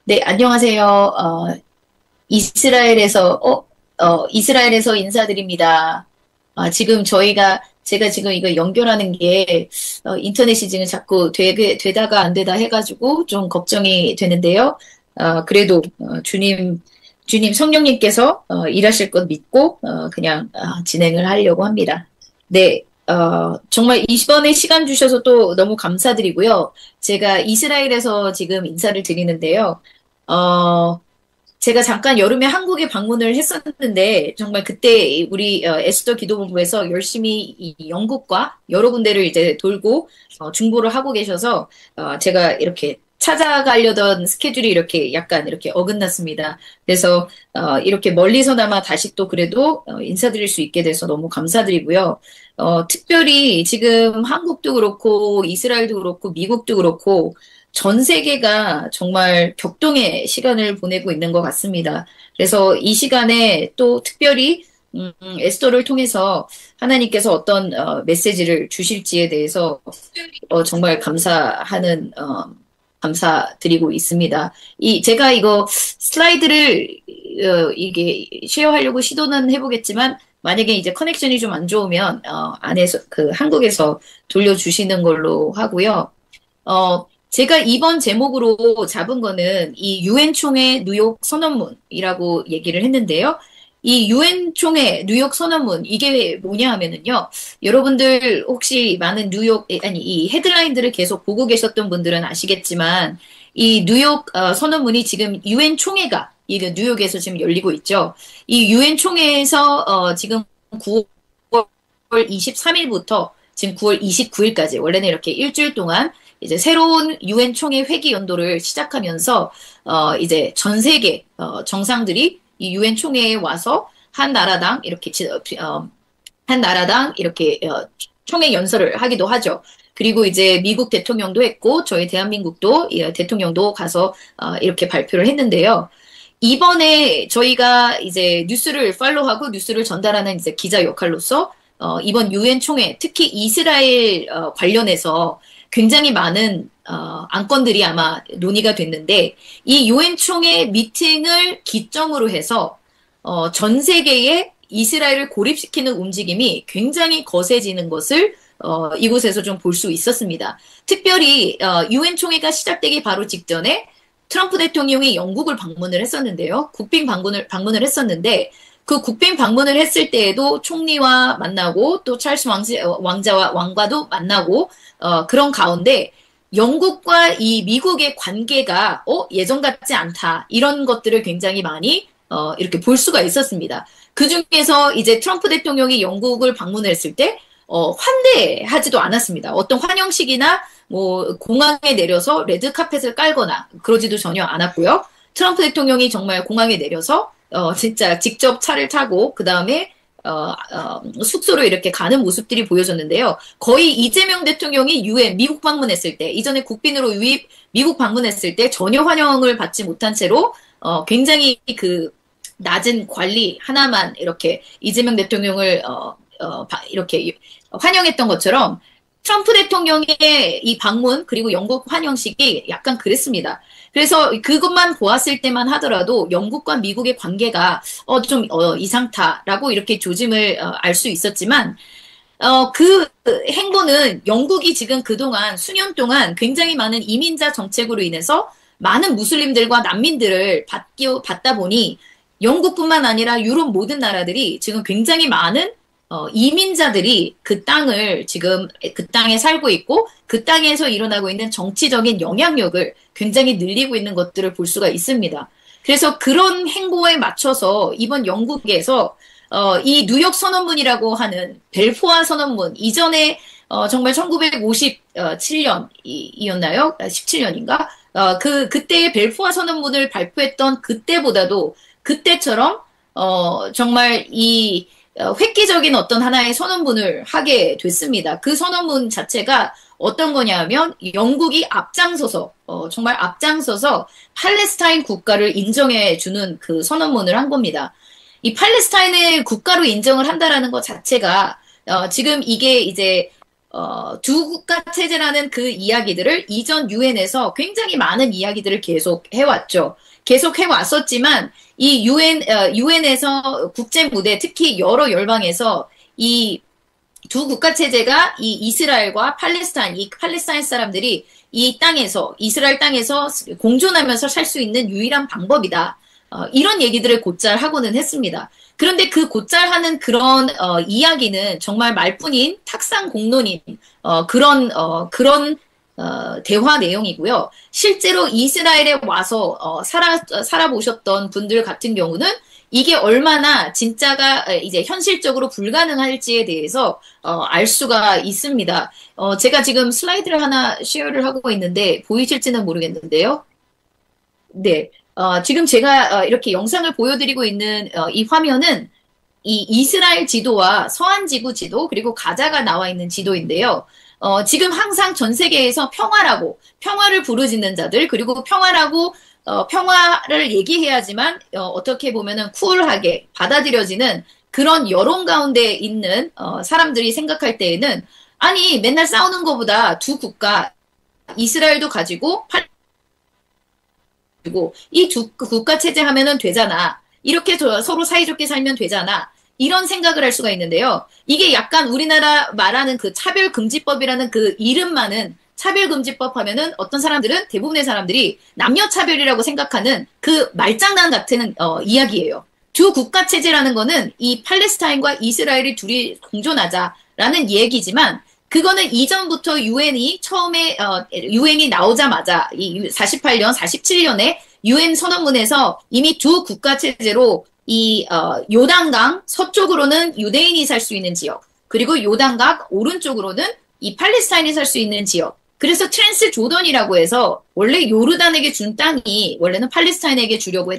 네, 안녕하세요. 이스라엘에서, 이스라엘에서 인사드립니다. 지금 제가 지금 이거 연결하는 게, 인터넷이 지금 자꾸 되다가 안 되다 해가지고 좀 걱정이 되는데요. 그래도, 주님 성령님께서, 일하실 것 믿고, 그냥, 진행을 하려고 합니다. 네, 정말 이번에 시간 주셔서 또 너무 감사드리고요. 제가 이스라엘에서 지금 인사를 드리는데요. 어, 제가 잠깐 여름에 한국에 방문을 했었는데, 정말 그때 우리 에스더 기도본부에서 열심히 이 영국과 여러 군데를 이제 돌고 중보를 하고 계셔서 제가 이렇게 찾아가려던 스케줄이 이렇게 약간 이렇게 어긋났습니다. 그래서 이렇게 멀리서나마 다시 또 그래도 인사드릴 수 있게 돼서 너무 감사드리고요. 특별히 지금 한국도 그렇고 이스라엘도 그렇고 미국도 그렇고 전 세계가 정말 격동의 시간을 보내고 있는 것 같습니다. 그래서 이 시간에 또 특별히 에스더를 통해서 하나님께서 어떤 메시지를 주실지에 대해서 정말 감사드리고 있습니다. 제가 이거 슬라이드를 이게 쉐어하려고 시도는 해보겠지만 만약에 이제 커넥션이 좀 안 좋으면 안에서 한국에서 돌려주시는 걸로 하고요. 제가 이번 제목으로 잡은 거는 이 유엔 총회 뉴욕 선언문이라고 얘기를 했는데요. 이 유엔 총회 뉴욕 선언문 이게 뭐냐 하면은요. 여러분들 혹시 많은 이 헤드라인들을 계속 보고 계셨던 분들은 아시겠지만 이 뉴욕 선언문이 지금 유엔 총회가 이게 뉴욕에서 지금 열리고 있죠. 이 유엔 총회에서 지금 9월 23일부터 지금 9월 29일까지 원래는 이렇게 일주일 동안 이제 새로운 유엔 총회 회기 연도를 시작하면서 이제 전 세계 정상들이 이 유엔 총회에 와서 한 나라당 이렇게 총회 연설을 하기도 하죠. 그리고 이제 미국 대통령도 했고 저희 대한민국도 대통령도 가서 이렇게 발표를 했는데요. 이번에 저희가 이제 뉴스를 팔로우하고 뉴스를 전달하는 이제 기자 역할로서 이번 유엔 총회 특히 이스라엘 관련해서 굉장히 많은 안건들이 아마 논의가 됐는데 이 유엔 총회 미팅을 기점으로 해서 전 세계에 이스라엘을 고립시키는 움직임이 굉장히 거세지는 것을 이곳에서 좀 볼 수 있었습니다. 특별히 유엔 총회가 시작되기 바로 직전에 트럼프 대통령이 영국을 방문을 했었는데요. 국빈 방문을 했었는데 그 국빈 방문을 했을 때에도 총리와 만나고 또 찰스 왕과도 만나고 그런 가운데 영국과 이 미국의 관계가 예전 같지 않다 이런 것들을 굉장히 많이 이렇게 볼 수가 있었습니다. 그 중에서 이제 트럼프 대통령이 영국을 방문했을 때 환대하지도 않았습니다. 어떤 환영식이나 뭐 공항에 내려서 레드 카펫을 깔거나 그러지도 전혀 않았고요. 트럼프 대통령이 정말 공항에 내려서 진짜 직접 차를 타고 그 다음에 숙소로 이렇게 가는 모습들이 보여졌는데요. 거의 이재명 대통령이 미국 방문했을 때, 이전에 국빈으로 미국 방문했을 때 전혀 환영을 받지 못한 채로 굉장히 그 낮은 관리 하나만 이렇게 이재명 대통령을 이렇게 환영했던 것처럼 트럼프 대통령의 이 방문 그리고 영국 환영식이 약간 그랬습니다. 그래서 그것만 보았을 때만 하더라도 영국과 미국의 관계가 좀 이상타라고 이렇게 조짐을 알 수 있었지만 그 행보는 영국이 지금 그동안 수년 동안 굉장히 많은 이민자 정책으로 인해서 많은 무슬림들과 난민들을 받다 보니 영국뿐만 아니라 유럽 모든 나라들이 지금 굉장히 많은 이민자들이 그 땅을 지금 그 땅에 살고 있고 그 땅에서 일어나고 있는 정치적인 영향력을 굉장히 늘리고 있는 것들을 볼 수가 있습니다. 그래서 그런 행보에 맞춰서 이번 영국에서 이 뉴욕 선언문이라고 하는 벨포아 선언문 이전에 정말 1957년이었나요? 17년인가? 그때의 벨포아 선언문을 발표했던 그때보다도 그때처럼 정말 이 획기적인 어떤 하나의 선언문을 하게 됐습니다. 그 선언문 자체가 어떤 거냐면 영국이 정말 앞장서서 팔레스타인 국가를 인정해 주는 그 선언문을 한 겁니다. 이 팔레스타인을 국가로 인정을 한다라는 것 자체가 지금 이게 이제 두 국가 체제라는 그 이야기들을 이전 유엔에서 굉장히 많은 이야기들을 계속 해왔죠. 계속 해왔었지만 이 유엔에서 국제 무대 특히 여러 열방에서 이 두 국가 체제가 이 이스라엘과 팔레스타인, 이 팔레스타인 사람들이 이 땅에서 이스라엘 땅에서 공존하면서 살 수 있는 유일한 방법이다. 이런 얘기들을 곧잘 하고는 했습니다. 그런데 그 곧잘 하는 그런 이야기는 정말 말뿐인 탁상 공론인 그런 대화 내용이고요. 실제로 이스라엘에 와서 살아보셨던 분들 같은 경우는 이게 얼마나 진짜가 이제 현실적으로 불가능할지에 대해서 알 수가 있습니다. 제가 지금 슬라이드를 하나 쉐어를 하고 있는데 보이실지는 모르겠는데요. 네. 지금 제가 이렇게 영상을 보여드리고 있는 이 화면은 이 이스라엘 지도와 서한 지구 지도 그리고 가자가 나와 있는 지도인데요. 지금 항상 전 세계에서 평화를 부르짖는 자들 그리고 평화를 얘기해야지만 어떻게 보면은 쿨하게 받아들여지는 그런 여론 가운데 있는 사람들이 생각할 때에는 아니 맨날 싸우는 것보다 두 국가 이스라엘도 가지고 이 두 국가 체제 하면은 되잖아. 이렇게 서로 사이좋게 살면 되잖아. 이런 생각을 할 수가 있는데요. 이게 약간 우리나라 말하는 그 차별금지법이라는 그 이름만은 차별금지법 하면은 어떤 사람들은 대부분의 사람들이 남녀차별이라고 생각하는 그 말장난 같은 이야기예요. 두 국가 체제라는 거는 이 팔레스타인과 이스라엘이 둘이 공존하자라는 얘기지만 그거는 이전부터 유엔이 나오자마자 이 48년, 47년에 유엔 선언문에서 이미 두 국가 체제로 이 요단강 서쪽으로는 유대인이 살 수 있는 지역, 그리고 요단강 오른쪽으로는 이 팔레스타인이 살 수 있는 지역. 그래서 트랜스 조던이라고 해서 원래 요르단에게 준 땅이 원래는 팔레스타인에게 주려고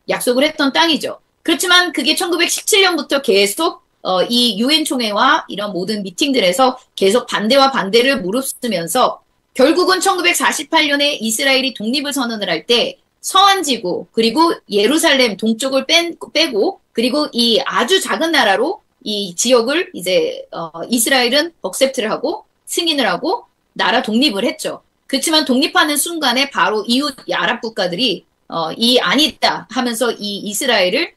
약속을 했던 땅이죠. 그렇지만 그게 1917년부터 계속 이 유엔 총회와 이런 모든 미팅들에서 계속 반대와 반대를 무릅쓰면서 결국은 1948년에 이스라엘이 독립을 선언을 할 때 서한지구 그리고 예루살렘 동쪽을 빼고 그리고 이 아주 작은 나라로 이 지역을 이제 이스라엘은 억셉트를 하고 승인을 하고 나라 독립을 했죠. 그렇지만 독립하는 순간에 바로 이웃 아랍 국가들이 이 아니다 하면서 이 이스라엘을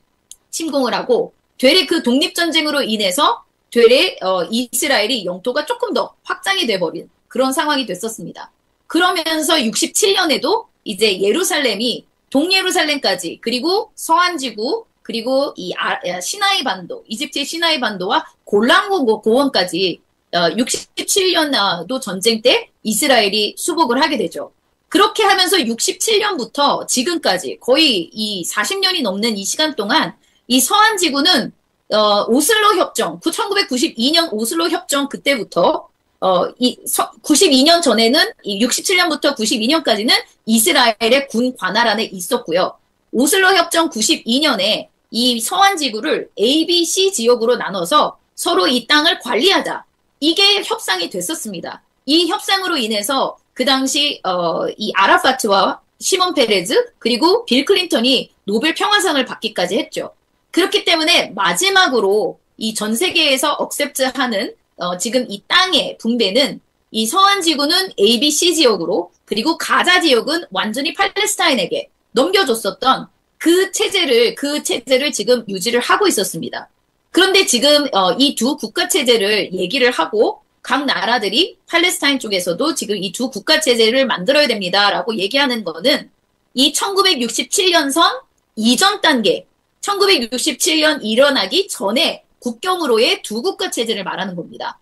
침공을 하고 되레 그 독립전쟁으로 인해서 되레 이스라엘이 영토가 조금 더 확장이 돼버린 그런 상황이 됐었습니다. 그러면서 67년에도 이제 예루살렘이 동예루살렘까지 그리고 서한지구 그리고 이 시나이 반도 이집트의 시나이 반도와 골란 고원까지 67년도 전쟁 때 이스라엘이 수복을 하게 되죠. 그렇게 하면서 67년부터 지금까지 거의 이 40년이 넘는 이 시간 동안 이 서한 지구는 오슬로 협정, 1992년 오슬로 협정 그때부터 92년 전에는 67년부터 92년까지는 이스라엘의 군 관할 안에 있었고요. 오슬로 협정 92년에 이 서한 지구를 A, B, C 지역으로 나눠서 서로 이 땅을 관리하자. 이게 협상이 됐었습니다. 이 협상으로 인해서 그 당시 이 아라파트와 시몬 페레즈 그리고 빌 클린턴이 노벨 평화상을 받기까지 했죠. 그렇기 때문에 마지막으로 이 전 세계에서 억셉트하는 지금 이 땅의 분배는 이 서한 지구는 A, B, C 지역으로 그리고 가자 지역은 완전히 팔레스타인에게 넘겨줬었던 그 체제를 지금 유지를 하고 있었습니다. 그런데 지금 이 두 국가 체제를 얘기를 하고 각 나라들이 팔레스타인 쪽에서도 지금 이 두 국가 체제를 만들어야 됩니다라고 얘기하는 거는 이 1967년선 이전 단계 1967년 일어나기 전에 국경으로의 두 국가 체제를 말하는 겁니다.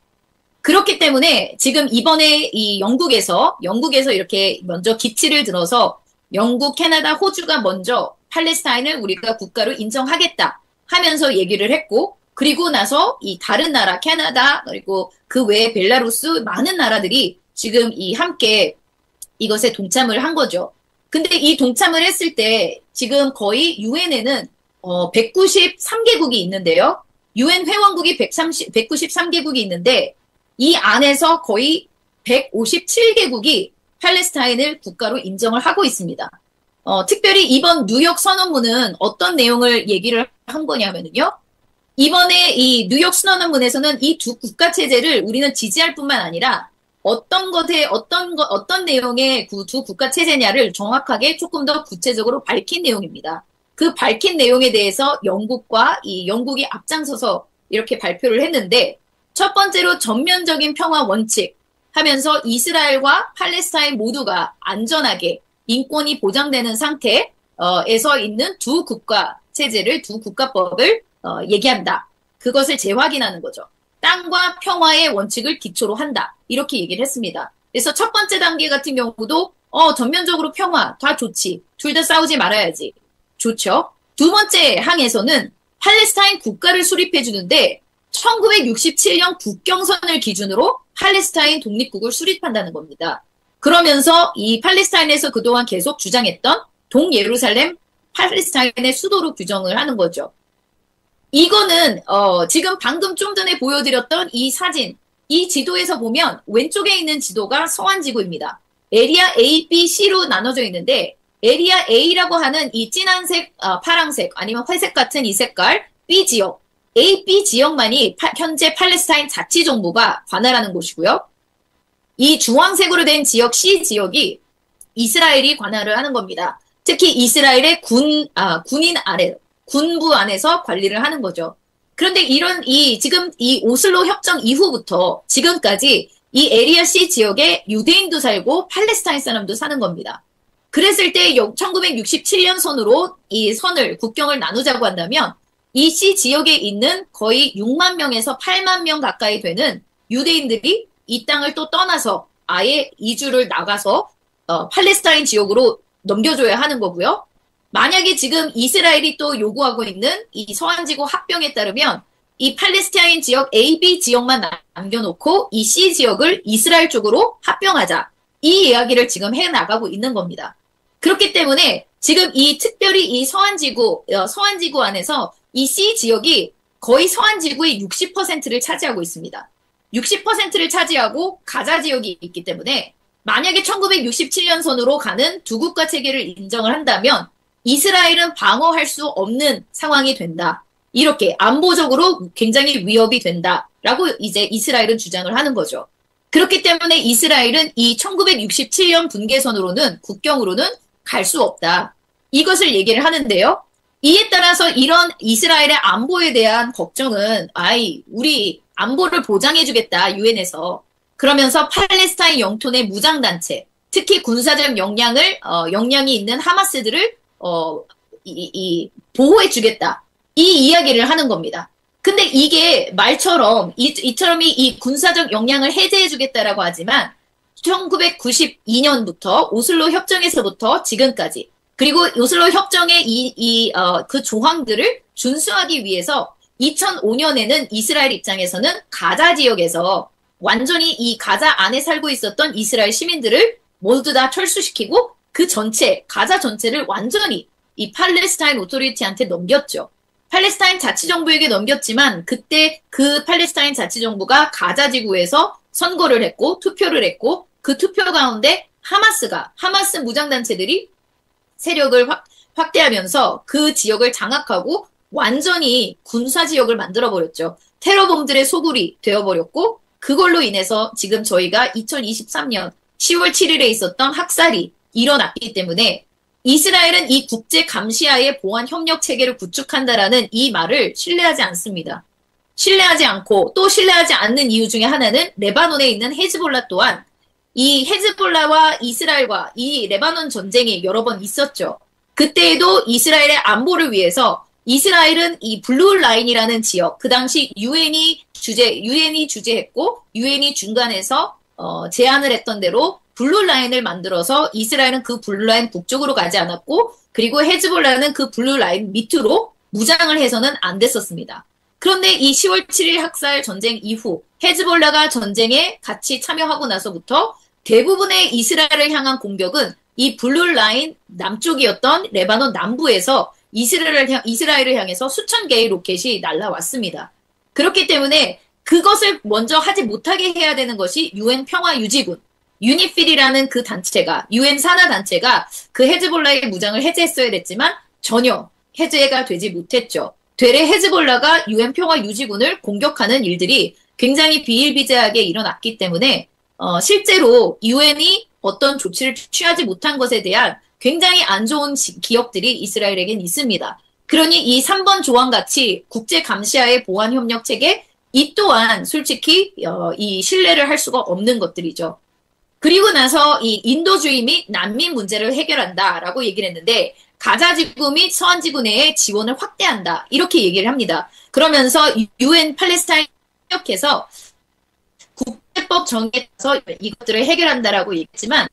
그렇기 때문에 지금 이번에 이 영국에서 이렇게 먼저 기치를 들어서 영국, 캐나다, 호주가 먼저 팔레스타인을 우리가 국가로 인정하겠다 하면서 얘기를 했고 그리고 나서 이 다른 나라, 캐나다, 그리고 그 외에 벨라루스 많은 나라들이 지금 이 함께 이것에 동참을 한 거죠. 근데 이 동참을 했을 때 지금 거의 유엔에는 193개국이 있는데요. 유엔 회원국이 193개국이 있는데 이 안에서 거의 157개국이 팔레스타인을 국가로 인정을 하고 있습니다. 특별히 이번 뉴욕 선언문은 어떤 내용을 얘기를 한 거냐면요. 이번에 이 뉴욕 신원문에서는 이 두 국가 체제를 우리는 지지할 뿐만 아니라 어떤 내용의 그 두 국가 체제냐를 정확하게 조금 더 구체적으로 밝힌 내용입니다. 그 밝힌 내용에 대해서 영국이 앞장서서 이렇게 발표를 했는데, 첫 번째로 전면적인 평화 원칙 하면서 이스라엘과 팔레스타인 모두가 안전하게 인권이 보장되는 상태에서 있는 두 국가 체제를, 두 국가법을 얘기한다. 그것을 재확인하는 거죠. 땅과 평화의 원칙을 기초로 한다. 이렇게 얘기를 했습니다. 그래서 첫 번째 단계 같은 경우도 전면적으로 평화, 다 좋지. 둘 다 싸우지 말아야지. 좋죠. 두 번째 항에서는 팔레스타인 국가를 수립해 주는데 1967년 국경선을 기준으로 팔레스타인 독립국을 수립한다는 겁니다. 그러면서 이 팔레스타인에서 그동안 계속 주장했던 동예루살렘 팔레스타인의 수도로 규정을 하는 거죠. 이거는 지금 방금 좀 전에 보여드렸던 이 사진, 이 지도에서 보면 왼쪽에 있는 지도가 서안지구입니다. 에리아 A, B, C로 나눠져 있는데 에리아 A라고 하는 이 진한색, 파랑색 아니면 회색 같은 이 색깔 B 지역, A, B 지역만이 현재 팔레스타인 자치정부가 관할하는 곳이고요. 이 주황색으로 된 지역 C 지역이 이스라엘이 관할을 하는 겁니다. 특히 이스라엘의 군부 안에서 관리를 하는 거죠. 그런데 지금 이 오슬로 협정 이후부터 지금까지 이 에리아 C 지역에 유대인도 살고 팔레스타인 사람도 사는 겁니다. 그랬을 때 1967년 선으로 국경을 나누자고 한다면 이 C 지역에 있는 거의 6만 명에서 8만 명 가까이 되는 유대인들이 이 땅을 또 떠나서 아예 이주를 나가서 팔레스타인 지역으로 넘겨줘야 하는 거고요. 만약에 지금 이스라엘이 또 요구하고 있는 이 서안지구 합병에 따르면 이 팔레스타인 지역 A, B 지역만 남겨놓고 이 C 지역을 이스라엘 쪽으로 합병하자. 이 이야기를 지금 해나가고 있는 겁니다. 그렇기 때문에 지금 특별히 이 서안지구 안에서 이 C 지역이 거의 서안지구의 60%를 차지하고 있습니다. 60%를 차지하고 가자 지역이 있기 때문에 만약에 1967년 선으로 가는 두 국가 체계를 인정을 한다면 이스라엘은 방어할 수 없는 상황이 된다. 이렇게 안보적으로 굉장히 위협이 된다라고 이제 이스라엘은 주장을 하는 거죠. 그렇기 때문에 이스라엘은 이 1967년 분계선으로는 국경으로는 갈 수 없다. 이것을 얘기를 하는데요. 이에 따라서 이런 이스라엘의 안보에 대한 걱정은 우리 안보를 보장해주겠다, 유엔에서. 그러면서 팔레스타인 영토 내 무장단체, 특히 군사적 역량이 있는 하마스들을 보호해주겠다. 이 이야기를 하는 겁니다. 근데 이게 말처럼, 이처럼 이 군사적 역량을 해제해주겠다라고 하지만, 1992년부터 오슬로 협정에서부터 지금까지, 그리고 오슬로 협정의 그 조항들을 준수하기 위해서 2005년에는 이스라엘 입장에서는 가자 지역에서 완전히 이 가자 안에 살고 있었던 이스라엘 시민들을 모두 다 철수시키고 가자 전체를 완전히 이 팔레스타인 오토리티한테 넘겼죠. 팔레스타인 자치정부에게 넘겼지만 그때 그 팔레스타인 자치정부가 가자 지구에서 선거를 했고 투표를 했고 그 투표 가운데 하마스 무장단체들이 세력을 확대하면서 그 지역을 장악하고 완전히 군사지역을 만들어버렸죠. 테러범들의 소굴이 되어버렸고 그걸로 인해서 지금 저희가 2023년 10월 7일에 있었던 학살이 일어났기 때문에 이스라엘은 이 국제 감시하에 보안 협력 체계를 구축한다라는 이 말을 신뢰하지 않습니다. 신뢰하지 않고 또 신뢰하지 않는 이유 중에 하나는 레바논에 있는 헤즈볼라 또한 이 헤즈볼라와 이스라엘과 이 레바논 전쟁이 여러 번 있었죠. 그때에도 이스라엘의 안보를 위해서 이스라엘은 이 블루 라인이라는 지역, 그 당시 유엔이 주재했고 유엔이 중간에서 제안을 했던 대로 블루 라인을 만들어서 이스라엘은 그 블루 라인 북쪽으로 가지 않았고 그리고 헤즈볼라는 그 블루 라인 밑으로 무장을 해서는 안 됐었습니다. 그런데 이 10월 7일 학살 전쟁 이후 헤즈볼라가 전쟁에 같이 참여하고 나서부터 대부분의 이스라엘을 향한 공격은 이 블루 라인 남쪽이었던 레바논 남부에서 이스라엘을 향해서 수천 개의 로켓이 날아왔습니다. 그렇기 때문에 그것을 먼저 하지 못하게 해야 되는 것이 유엔 평화유지군, 유니필이라는 그 단체가, 유엔 산하 단체가 그 헤즈볼라의 무장을 해제했어야 됐지만 전혀 해제가 되지 못했죠. 되레 헤즈볼라가 유엔 평화 유지군을 공격하는 일들이 굉장히 비일비재하게 일어났기 때문에 실제로 유엔이 어떤 조치를 취하지 못한 것에 대한 굉장히 안 좋은 기억들이 이스라엘에겐 있습니다. 그러니 이 3번 조항 같이 국제 감시하의 보안 협력 체계 이 또한 솔직히 이 신뢰를 할 수가 없는 것들이죠. 그리고 나서 이 인도주의 및 난민 문제를 해결한다라고 얘기를 했는데 가자 지구 및 서한 지구 내에 지원을 확대한다 이렇게 얘기를 합니다. 그러면서 유엔 팔레스타인 협력해서 국제법 정의에 따라서 이것들을 해결한다라고 얘기했지만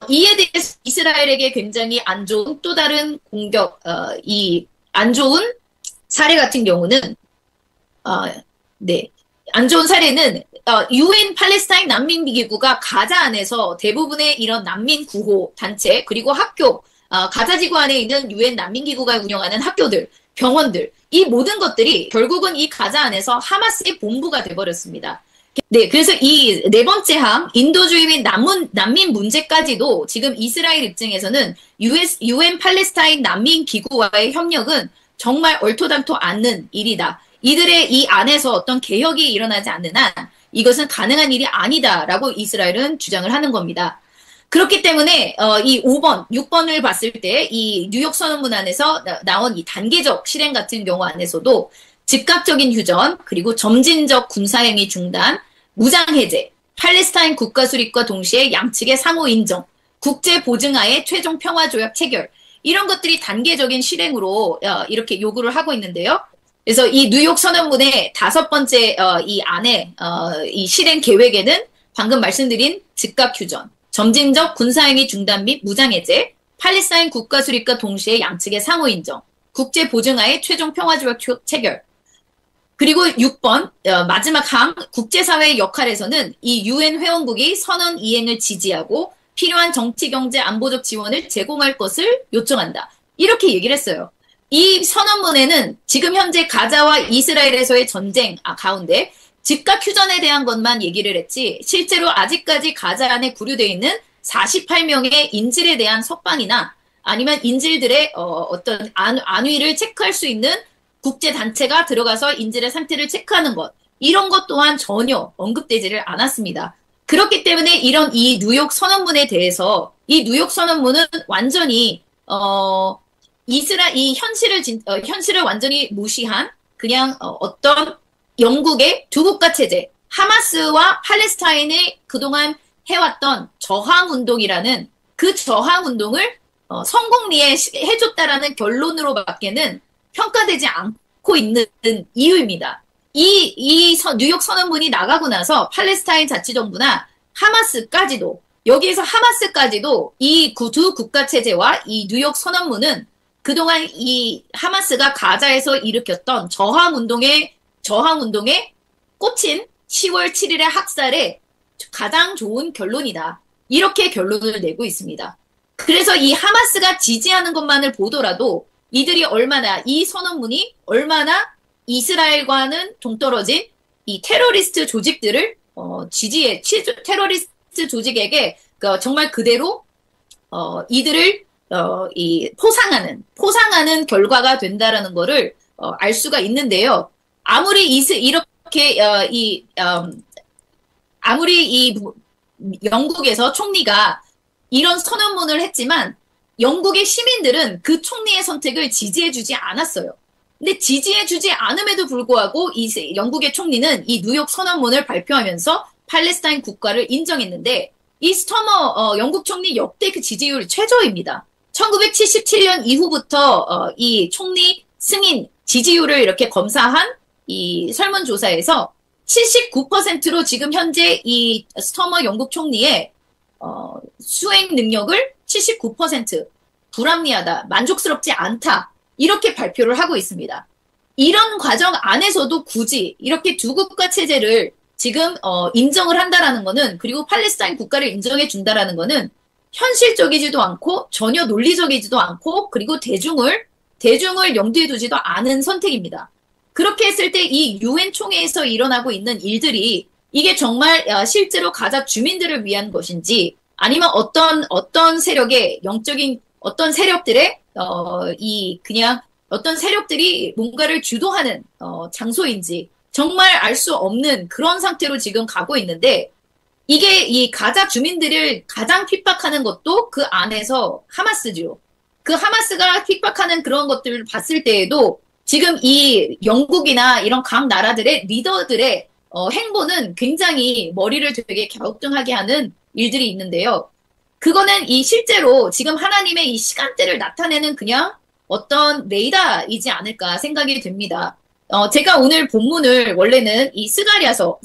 이에 대해서 이스라엘에게 굉장히 안 좋은 또 다른 공격, 이 안 좋은 사례 같은 경우는 네. 안 좋은 사례는 유엔 팔레스타인 난민기구가 가자 안에서 대부분의 이런 난민 구호 단체 그리고 학교 가자 지구 안에 있는 유엔 난민기구가 운영하는 학교들, 병원들 이 모든 것들이 결국은 이 가자 안에서 하마스의 본부가 돼버렸습니다. 네, 그래서 이 네 번째 항 인도주의 및 난민 문제까지도 지금 이스라엘 입장에서는 유엔 팔레스타인 난민기구와의 협력은 정말 얼토당토 않는 일이다. 이들의 이 안에서 어떤 개혁이 일어나지 않는 한 이것은 가능한 일이 아니다라고 이스라엘은 주장을 하는 겁니다. 그렇기 때문에 이 5번, 6번을 봤을 때 이 뉴욕 선언문 안에서 나온 이 단계적 실행 같은 경우 안에서도 즉각적인 휴전, 그리고 점진적 군사행위 중단, 무장해제, 팔레스타인 국가 수립과 동시에 양측의 상호 인정, 국제 보증하에 최종 평화조약 체결 이런 것들이 단계적인 실행으로 이렇게 요구를 하고 있는데요. 그래서 이 뉴욕 선언문의 5번째 이 안에 이 실행 계획에는 방금 말씀드린 즉각 휴전, 점진적 군사행위 중단 및 무장해제, 팔레스타인 국가 수립과 동시에 양측의 상호 인정, 국제 보증하에 최종 평화조약 체결. 그리고 6번 마지막 항 국제사회의 역할에서는 이 유엔 회원국이 선언 이행을 지지하고 필요한 정치, 경제, 안보적 지원을 제공할 것을 요청한다. 이렇게 얘기를 했어요. 이 선언문에는 지금 현재 가자와 이스라엘에서의 전쟁 가운데 즉각 휴전에 대한 것만 얘기를 했지 실제로 아직까지 가자 안에 구류되어 있는 48명의 인질에 대한 석방이나 아니면 인질들의 어떤 안위를 체크할 수 있는 국제단체가 들어가서 인질의 상태를 체크하는 것 이런 것 또한 전혀 언급되지를 않았습니다. 그렇기 때문에 이런 이 뉴욕 선언문에 대해서 이 뉴욕 선언문은 완전히 이 현실을 완전히 무시한 그냥 어떤 영국의 두 국가 체제, 하마스와 팔레스타인이 그동안 해왔던 저항운동이라는 그 저항운동을 성공리에 해줬다라는 결론으로밖에는 평가되지 않고 있는 이유입니다. 뉴욕 선언문이 나가고 나서 팔레스타인 자치정부나 하마스까지도 여기에서 하마스까지도 이 두 국가 체제와 이 뉴욕 선언문은 그동안 이 하마스가 가자에서 일으켰던 저항운동에 꽂힌 10월 7일의 학살에 가장 좋은 결론이다. 이렇게 결론을 내고 있습니다. 그래서 이 하마스가 지지하는 것만을 보더라도 이들이 얼마나 이 선언문이 얼마나 이스라엘과는 동떨어진 이 테러리스트 조직들을 테러리스트 조직에게 정말 그대로 이들을 포상하는 결과가 된다라는 거를 알 수가 있는데요. 아무리 영국에서 총리가 이런 선언문을 했지만 영국의 시민들은 그 총리의 선택을 지지해주지 않았어요. 근데 지지해주지 않음에도 불구하고 영국의 총리는 이 뉴욕 선언문을 발표하면서 팔레스타인 국가를 인정했는데 이 스토머 영국 총리 역대 그 지지율 최저입니다. 1977년 이후부터 이 총리 승인 지지율을 이렇게 검사한 이 설문조사에서 79%로 지금 현재 이 스토머 영국 총리의 수행 능력을 79% 불합리하다, 만족스럽지 않다 이렇게 발표를 하고 있습니다. 이런 과정 안에서도 굳이 이렇게 두 국가 체제를 지금 인정을 한다라는 거는 그리고 팔레스타인 국가를 인정해 준다라는 거는 현실적이지도 않고 전혀 논리적이지도 않고 그리고 대중을 염두에 두지도 않은 선택입니다. 그렇게 했을 때 이 유엔 총회에서 일어나고 있는 일들이 이게 정말 실제로 가자 주민들을 위한 것인지 아니면 어떤 세력의 영적인 어떤 세력들의 그냥 어떤 세력들이 뭔가를 주도하는 장소인지 정말 알 수 없는 그런 상태로 지금 가고 있는데 이게 이 가자 주민들을 가장 핍박하는 것도 그 안에서 하마스죠. 그 하마스가 핍박하는 그런 것들을 봤을 때에도 지금 이 영국이나 이런 각 나라들의 리더들의 행보는 굉장히 머리를 되게 갸우뚱하게 하는 일들이 있는데요. 그거는 이 실제로 지금 하나님의 이 시간대를 나타내는 그냥 어떤 레이더이지 않을까 생각이 됩니다. 제가 오늘 본문을 원래는 이 스가랴서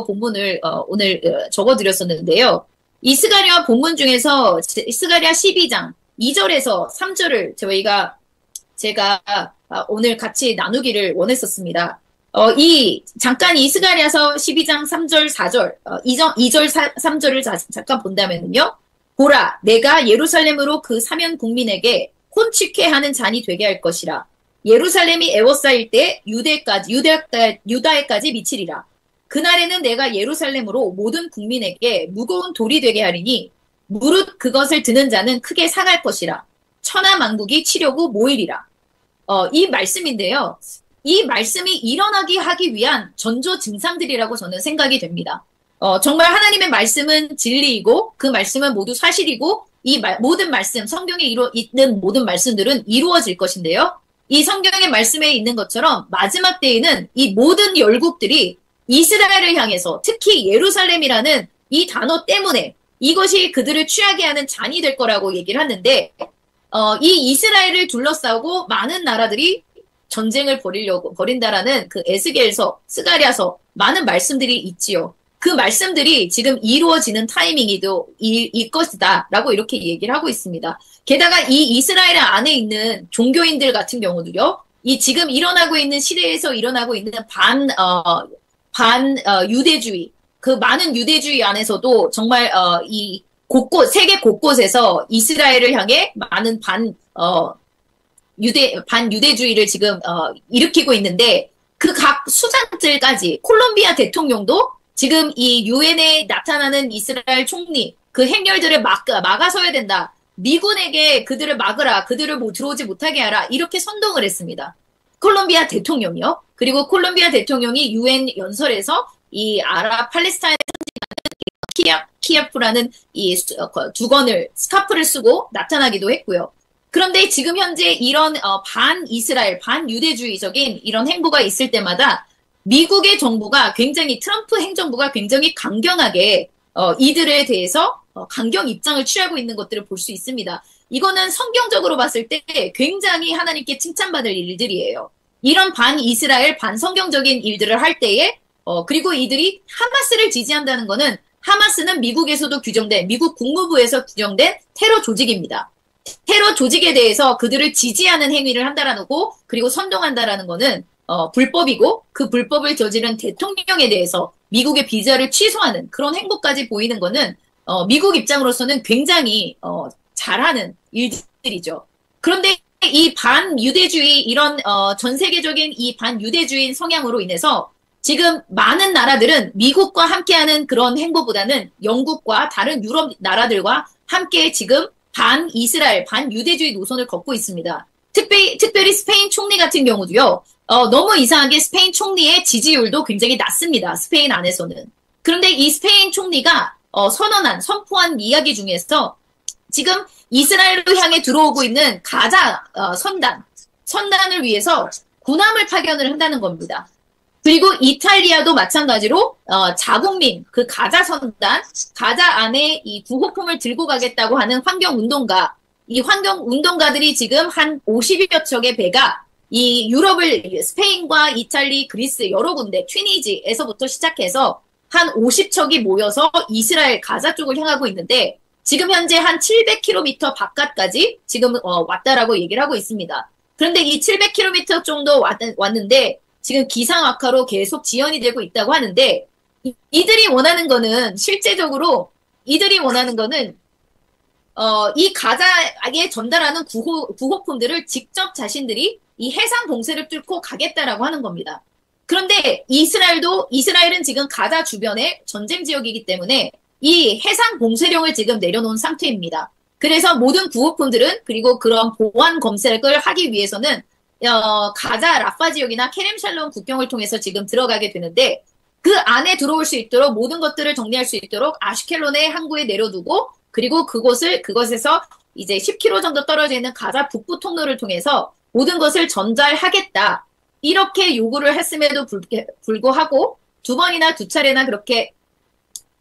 본문을 오늘 적어드렸었는데요. 이 스가랴 본문 중에서 스가랴 12장 2절에서 3절을 제가 오늘 같이 나누기를 원했었습니다. 잠깐 이 스가랴서 12장 3절 4절 2절 3절을 잠깐 본다면요. 보라, 내가 예루살렘으로 그 사면 국민에게 혼취케 하는 잔이 되게 할 것이라. 예루살렘이 애워싸일 때 유다에까지 미치리라. 그날에는 내가 예루살렘으로 모든 국민에게 무거운 돌이 되게 하리니 무릇 그것을 드는 자는 크게 상할 것이라. 천하 만국이 치려고 모이리라. 이 말씀인데요. 이 말씀이 일어나게 하기 위한 전조 증상들이라고 저는 생각이 됩니다. 정말 하나님의 말씀은 진리이고 그 말씀은 모두 사실이고 이 모든 말씀, 성경에 있는 모든 말씀들은 이루어질 것인데요. 이 성경의 말씀에 있는 것처럼 마지막 때에는 이 모든 열국들이 이스라엘을 향해서 특히 예루살렘이라는 이 단어 때문에 이것이 그들을 취하게 하는 잔이 될 거라고 얘기를 하는데 이 이스라엘을 둘러싸고 많은 나라들이 전쟁을 벌인다라는 그 에스겔서, 스가랴서 많은 말씀들이 있지요. 그 말씀들이 지금 이루어지는 타이밍이도 일 것이다라고 이렇게 얘기를 하고 있습니다. 게다가 이 이스라엘 안에 있는 종교인들 같은 경우도요. 이 지금 일어나고 있는 시대에서 일어나고 있는 유대주의, 그 많은 유대주의 안에서도 정말 세계 곳곳에서 이스라엘을 향해 많은 반유대주의를 지금 일으키고 있는데 그 각 수장들까지 콜롬비아 대통령도 지금 이 유엔에 나타나는 이스라엘 총리 그 행렬들을 막아서야 된다. 미군에게 그들을 막으라. 그들을 들어오지 못하게 하라. 이렇게 선동을 했습니다. 콜롬비아 대통령이요. 그리고 콜롬비아 대통령이 유엔 연설에서 이 아랍 팔레스타인에 키아프라는 이 두건을 스카프를 쓰고 나타나기도 했고요. 그런데 지금 현재 이런 반이스라엘, 반유대주의적인 이런 행보가 있을 때마다 미국의 정부가 굉장히 트럼프 행정부가 굉장히 강경하게 이들에 대해서 강경 입장을 취하고 있는 것들을 볼 수 있습니다. 이거는 성경적으로 봤을 때 굉장히 하나님께 칭찬받을 일들이에요. 이런 반이스라엘, 반성경적인 일들을 할 때에 그리고 이들이 하마스를 지지한다는 거는 하마스는 미국에서도 미국 국무부에서 규정된 테러 조직입니다. 테러 조직에 대해서 그들을 지지하는 행위를 한다라는 거 그리고 선동한다라는 거는 불법이고 그 불법을 저지른 대통령에 대해서 미국의 비자를 취소하는 그런 행보까지 보이는 거는 미국 입장으로서는 굉장히 잘하는 일들이죠. 그런데 이 반유대주의 이런 전 세계적인 이 반유대주의 성향으로 인해서 지금 많은 나라들은 미국과 함께하는 그런 행보보다는 영국과 다른 유럽 나라들과 함께 지금 반이스라엘, 반유대주의 노선을 걷고 있습니다. 특별히 스페인 총리 같은 경우도요. 너무 이상하게 스페인 총리의 지지율도 굉장히 낮습니다. 스페인 안에서는. 그런데 이 스페인 총리가 선포한 이야기 중에서 지금 이스라엘로 향해 들어오고 있는 가자 선단을 위해서 군함을 파견을 한다는 겁니다. 그리고 이탈리아도 마찬가지로 자국민 그 가자 선단, 가자 안에 이 구호품을 들고 가겠다고 하는 이 환경운동가들이 지금 한 50여 척의 배가 이 유럽을 스페인과 이탈리, 그리스 여러 군데 튀니지에서부터 시작해서 한 50척이 모여서 이스라엘 가자 쪽을 향하고 있는데 지금 현재 한 700km 바깥까지 지금 왔다라고 얘기를 하고 있습니다. 그런데 이 700km 정도 왔는데 지금 기상 악화로 계속 지연이 되고 있다고 하는데 이들이 원하는 거는 실제적으로 이들이 원하는 거는 이 가자에 전달하는 구호품들을 직접 자신들이 이 해상 봉쇄를 뚫고 가겠다라고 하는 겁니다. 그런데 이스라엘은 지금 가자 주변에 전쟁 지역이기 때문에 이 해상 봉쇄령을 지금 내려놓은 상태입니다. 그래서 모든 구호품들은 그리고 그런 보안 검색을 하기 위해서는 가자 라파 지역이나 케렘 샬롬 국경을 통해서 지금 들어가게 되는데 그 안에 들어올 수 있도록 모든 것들을 정리할 수 있도록 아슈켈론의 항구에 내려두고 그리고 그것에서 이제 10km 정도 떨어져 있는 가자 북부 통로를 통해서 모든 것을 전달하겠다. 이렇게 요구를 했음에도 불구하고 두 번이나 두 차례나 그렇게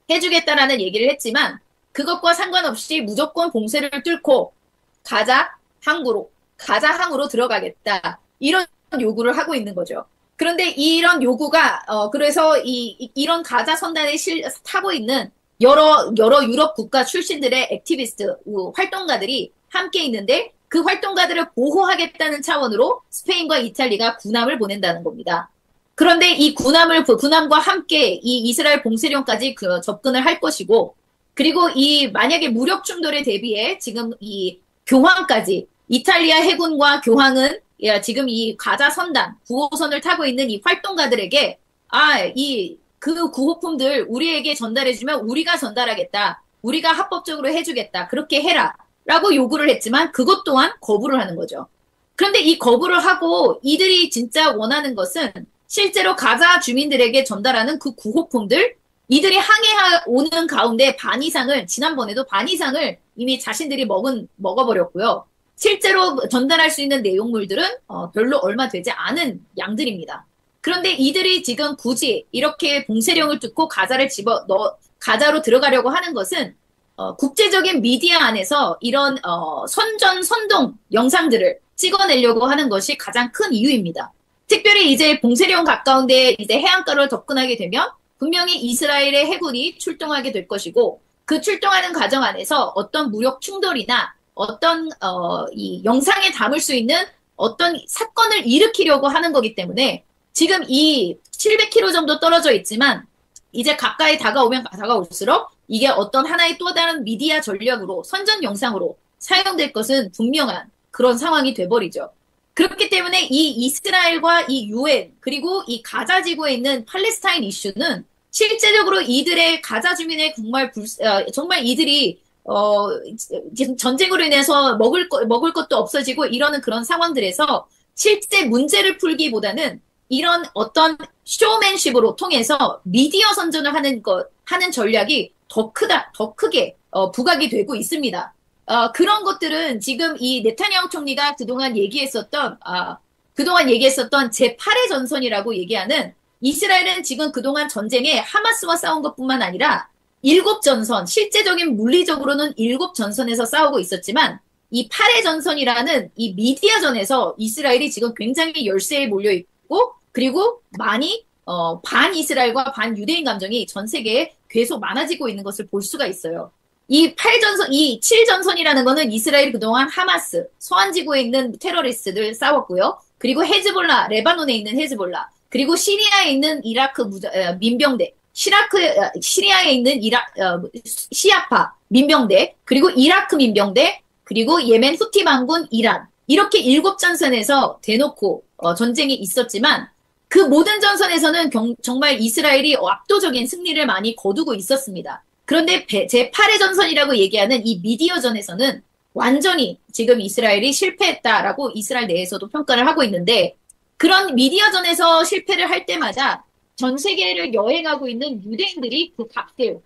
해주겠다라는 얘기를 했지만 그것과 상관없이 무조건 봉쇄를 뚫고 가자 항으로 들어가겠다. 이런 요구를 하고 있는 거죠. 그런데 이런 요구가, 그래서 이런 가자 선단에 타고 있는 여러 유럽 국가 출신들의 액티비스트, 활동가들이 함께 있는데 그 활동가들을 보호하겠다는 차원으로 스페인과 이탈리아가 군함을 보낸다는 겁니다. 그런데 이 군함과 함께 이 이스라엘 봉쇄령까지 접근을 할 것이고, 그리고 만약에 무력 충돌에 대비해 지금 이 교황까지, 이탈리아 해군과 교황은 지금 이 가자 선단, 구호선을 타고 있는 이 활동가들에게, 그 구호품들 우리에게 전달해주면 우리가 전달하겠다. 우리가 합법적으로 해주겠다. 그렇게 해라. 라고 요구를 했지만 그것 또한 거부를 하는 거죠. 그런데 이 거부를 하고 이들이 진짜 원하는 것은 실제로 가자 주민들에게 전달하는 그 구호품들, 이들이 항해오는 가운데 지난번에도 반 이상을 이미 자신들이 먹어버렸고요. 실제로 전달할 수 있는 내용물들은 별로 얼마 되지 않은 양들입니다. 그런데 이들이 지금 굳이 이렇게 봉쇄령을 뚫고 가자로 들어가려고 하는 것은 국제적인 미디어 안에서 이런 선동 영상들을 찍어내려고 하는 것이 가장 큰 이유입니다. 특별히 이제 봉쇄령 가까운데 이제 해안가로 접근하게 되면 분명히 이스라엘의 해군이 출동하게 될 것이고 그 출동하는 과정 안에서 어떤 무력 충돌이나 어떤 이 영상에 담을 수 있는 어떤 사건을 일으키려고 하는 거기 때문에 지금 이 700km 정도 떨어져 있지만 이제 가까이 다가오면 다가올수록 이게 어떤 하나의 또 다른 미디어 전략으로 선전 영상으로 사용될 것은 분명한 그런 상황이 돼버리죠. 그렇기 때문에 이 이스라엘과 이 UN 그리고 이 가자 지구에 있는 팔레스타인 이슈는 실제적으로 이들의 가자 주민의 정말 이들이 전쟁으로 인해서 먹을 것도 없어지고 이러는 그런 상황들에서 실제 문제를 풀기보다는 이런 어떤 쇼맨십으로 통해서 미디어 선전을 하는 전략이 더 크게 부각이 되고 있습니다. 그런 것들은 지금 이 네타냐후 총리가 그동안 얘기했었던 제8의 전선이라고 얘기하는 이스라엘은 지금 그동안 전쟁에 하마스와 싸운 것뿐만 아니라 7전선, 실제적인 물리적으로는 7전선에서 싸우고 있었지만 이 8의 전선이라는 이 미디어전에서 이스라엘이 지금 굉장히 열세에 몰려있고 그리고 많이 반 이스라엘과 반 유대인 감정이 전 세계에 계속 많아지고 있는 것을 볼 수가 있어요. 이 7전선이라는 거는 이스라엘이 그동안 하마스, 서한지구에 있는 테러리스트들 싸웠고요. 그리고 레바논에 있는 헤즈볼라, 그리고 시리아에 있는 이라크 민병대, 시리아에 있는 시아파 민병대, 그리고 이라크 민병대, 그리고 예멘 후티 반군 이란. 이렇게 7전선에서 대놓고 전쟁이 있었지만 그 모든 전선에서는 정말 이스라엘이 압도적인 승리를 많이 거두고 있었습니다. 그런데 제8의 전선이라고 얘기하는 이 미디어전에서는 완전히 지금 이스라엘이 실패했다라고 이스라엘 내에서도 평가를 하고 있는데 그런 미디어전에서 실패를 할 때마다 전 세계를 여행하고 있는 유대인들이 그 값을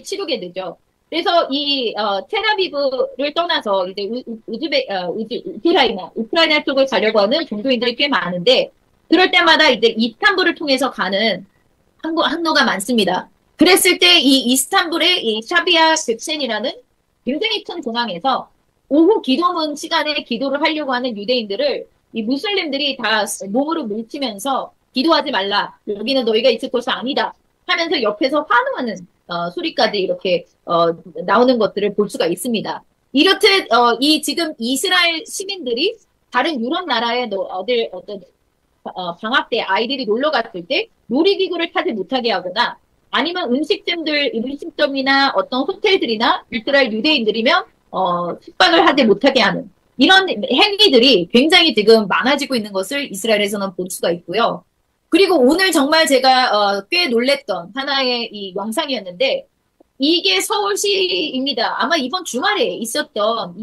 치르게 되죠. 그래서 텔아비브를 떠나서 이제 우크라이나 쪽을 가려고 하는 종교인들이 꽤 많은데 그럴 때마다 이제 이스탄불을 통해서 가는 항로가 많습니다. 그랬을 때 이 이스탄불의 이 샤비아 객센이라는 굉장히 큰 공항에서 오후 기도문 시간에 기도를 하려고 하는 유대인들을 이 무슬림들이 다 몸으로 물치면서 기도하지 말라. 여기는 너희가 있을 곳이 아니다. 하면서 옆에서 환호하는 소리까지 이렇게 나오는 것들을 볼 수가 있습니다. 이렇듯 지금 이스라엘 시민들이 다른 유럽 나라에 방학 때 아이들이 놀러 갔을 때 놀이기구를 타지 못하게 하거나 아니면 음식점이나 어떤 호텔들이나 이스라엘 유대인들이면 숙박을 하지 못하게 하는 이런 행위들이 굉장히 지금 많아지고 있는 것을 이스라엘에서는 볼 수가 있고요. 그리고 오늘 정말 제가 꽤 놀랬던 하나의 이 영상이었는데 이게 서울시입니다. 아마 이번 주말에 있었던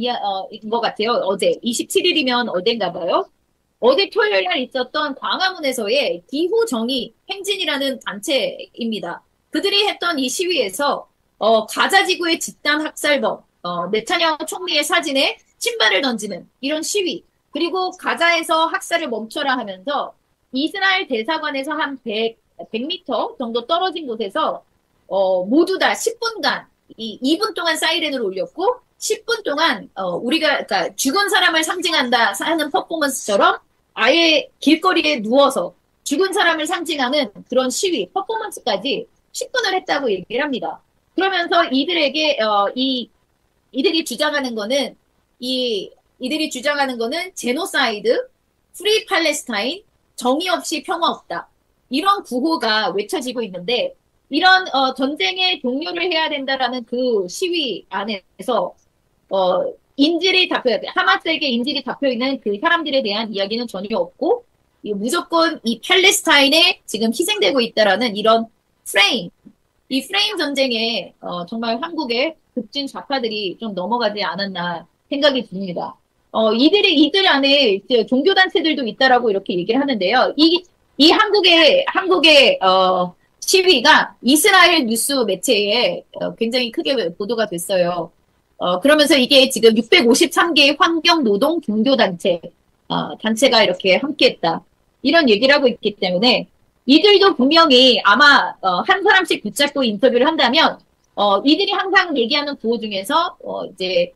것 같아요. 어제 27일이면 어젠가 봐요. 어제 토요일 날 있었던 광화문에서의 기후정의 행진이라는 단체입니다. 그들이 했던 이 시위에서 가자지구의 집단 학살범, 네타냐후 총리의 사진에 신발을 던지는 이런 시위, 그리고 가자에서 학살을 멈춰라 하면서 이스라엘 대사관에서 한 100m 정도 떨어진 곳에서 모두 다 10분간 2분 동안 사이렌을 울렸고 10분 동안 우리가 그러니까 죽은 사람을 상징한다 하는 퍼포먼스처럼 아예 길거리에 누워서 죽은 사람을 상징하는 그런 시위 퍼포먼스까지 10분을 했다고 얘기를 합니다. 그러면서 이들에게 이들이 주장하는 거는 이들이 주장하는 거는 제노사이드, 프리 팔레스타인, 정의 없이 평화 없다. 이런 구호가 외쳐지고 있는데 이런 전쟁의 종료를 해야 된다라는 그 시위 안에서 인질이 하마스에게 인질이 잡혀 있는 그 사람들에 대한 이야기는 전혀 없고 무조건 이 팔레스타인에 지금 희생되고 있다라는 이런 이 프레임 전쟁에 정말 한국의 급진 좌파들이 좀 넘어가지 않았나 생각이 듭니다. 이들 안에 이제 종교단체들도 있다라고 이렇게 얘기를 하는데요. 이 한국의 시위가 이스라엘 뉴스 매체에 굉장히 크게 보도가 됐어요. 그러면서 이게 지금 653개의 환경노동 종교단체, 단체가 이렇게 함께했다. 이런 얘기를 하고 있기 때문에 이들도 분명히 아마, 한 사람씩 붙잡고 인터뷰를 한다면, 이들이 항상 얘기하는 구호 중에서, 이제,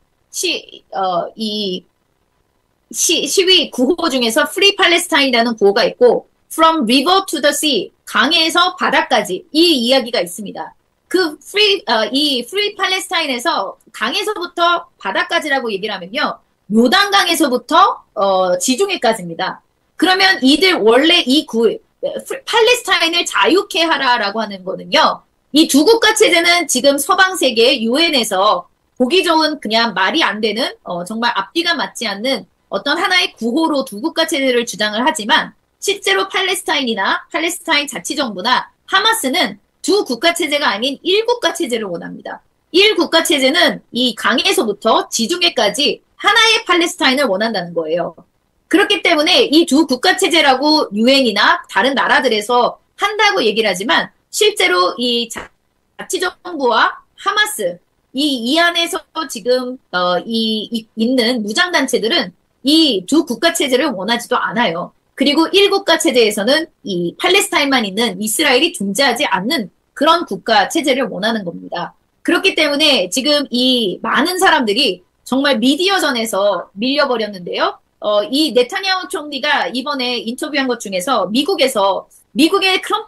시위 구호 중에서 Free Palestine이라는 구호가 있고, From River to the Sea, 강에서 바다까지, 이 이야기가 있습니다. 이 Free Palestine에서 강에서부터 바다까지라고 얘기를 하면요, 요단강에서부터, 지중해까지입니다. 그러면 이들 원래 팔레스타인을 자유케 하라라고 하는 거는요, 이 두 국가 체제는 지금 서방 세계 유엔에서 보기 좋은 그냥 말이 안 되는, 정말 앞뒤가 맞지 않는 어떤 하나의 구호로 두 국가 체제를 주장을 하지만, 실제로 팔레스타인이나 팔레스타인 자치정부나 하마스는 두 국가 체제가 아닌 1국가 체제를 원합니다. 1국가 체제는 이 강에서부터 지중해까지 하나의 팔레스타인을 원한다는 거예요. 그렇기 때문에 이 두 국가 체제라고 유엔이나 다른 나라들에서 한다고 얘기를 하지만 실제로 이 자치정부와 하마스 이 안에서 지금 있는 무장단체들은 이 두 국가 체제를 원하지도 않아요. 그리고 1국가 체제에서는 이 팔레스타인만 있는 이스라엘이 존재하지 않는 그런 국가 체제를 원하는 겁니다. 그렇기 때문에 지금 이 많은 사람들이 정말 미디어전에서 밀려버렸는데요. 이 네타냐후 총리가 이번에 인터뷰한 것 중에서 미국의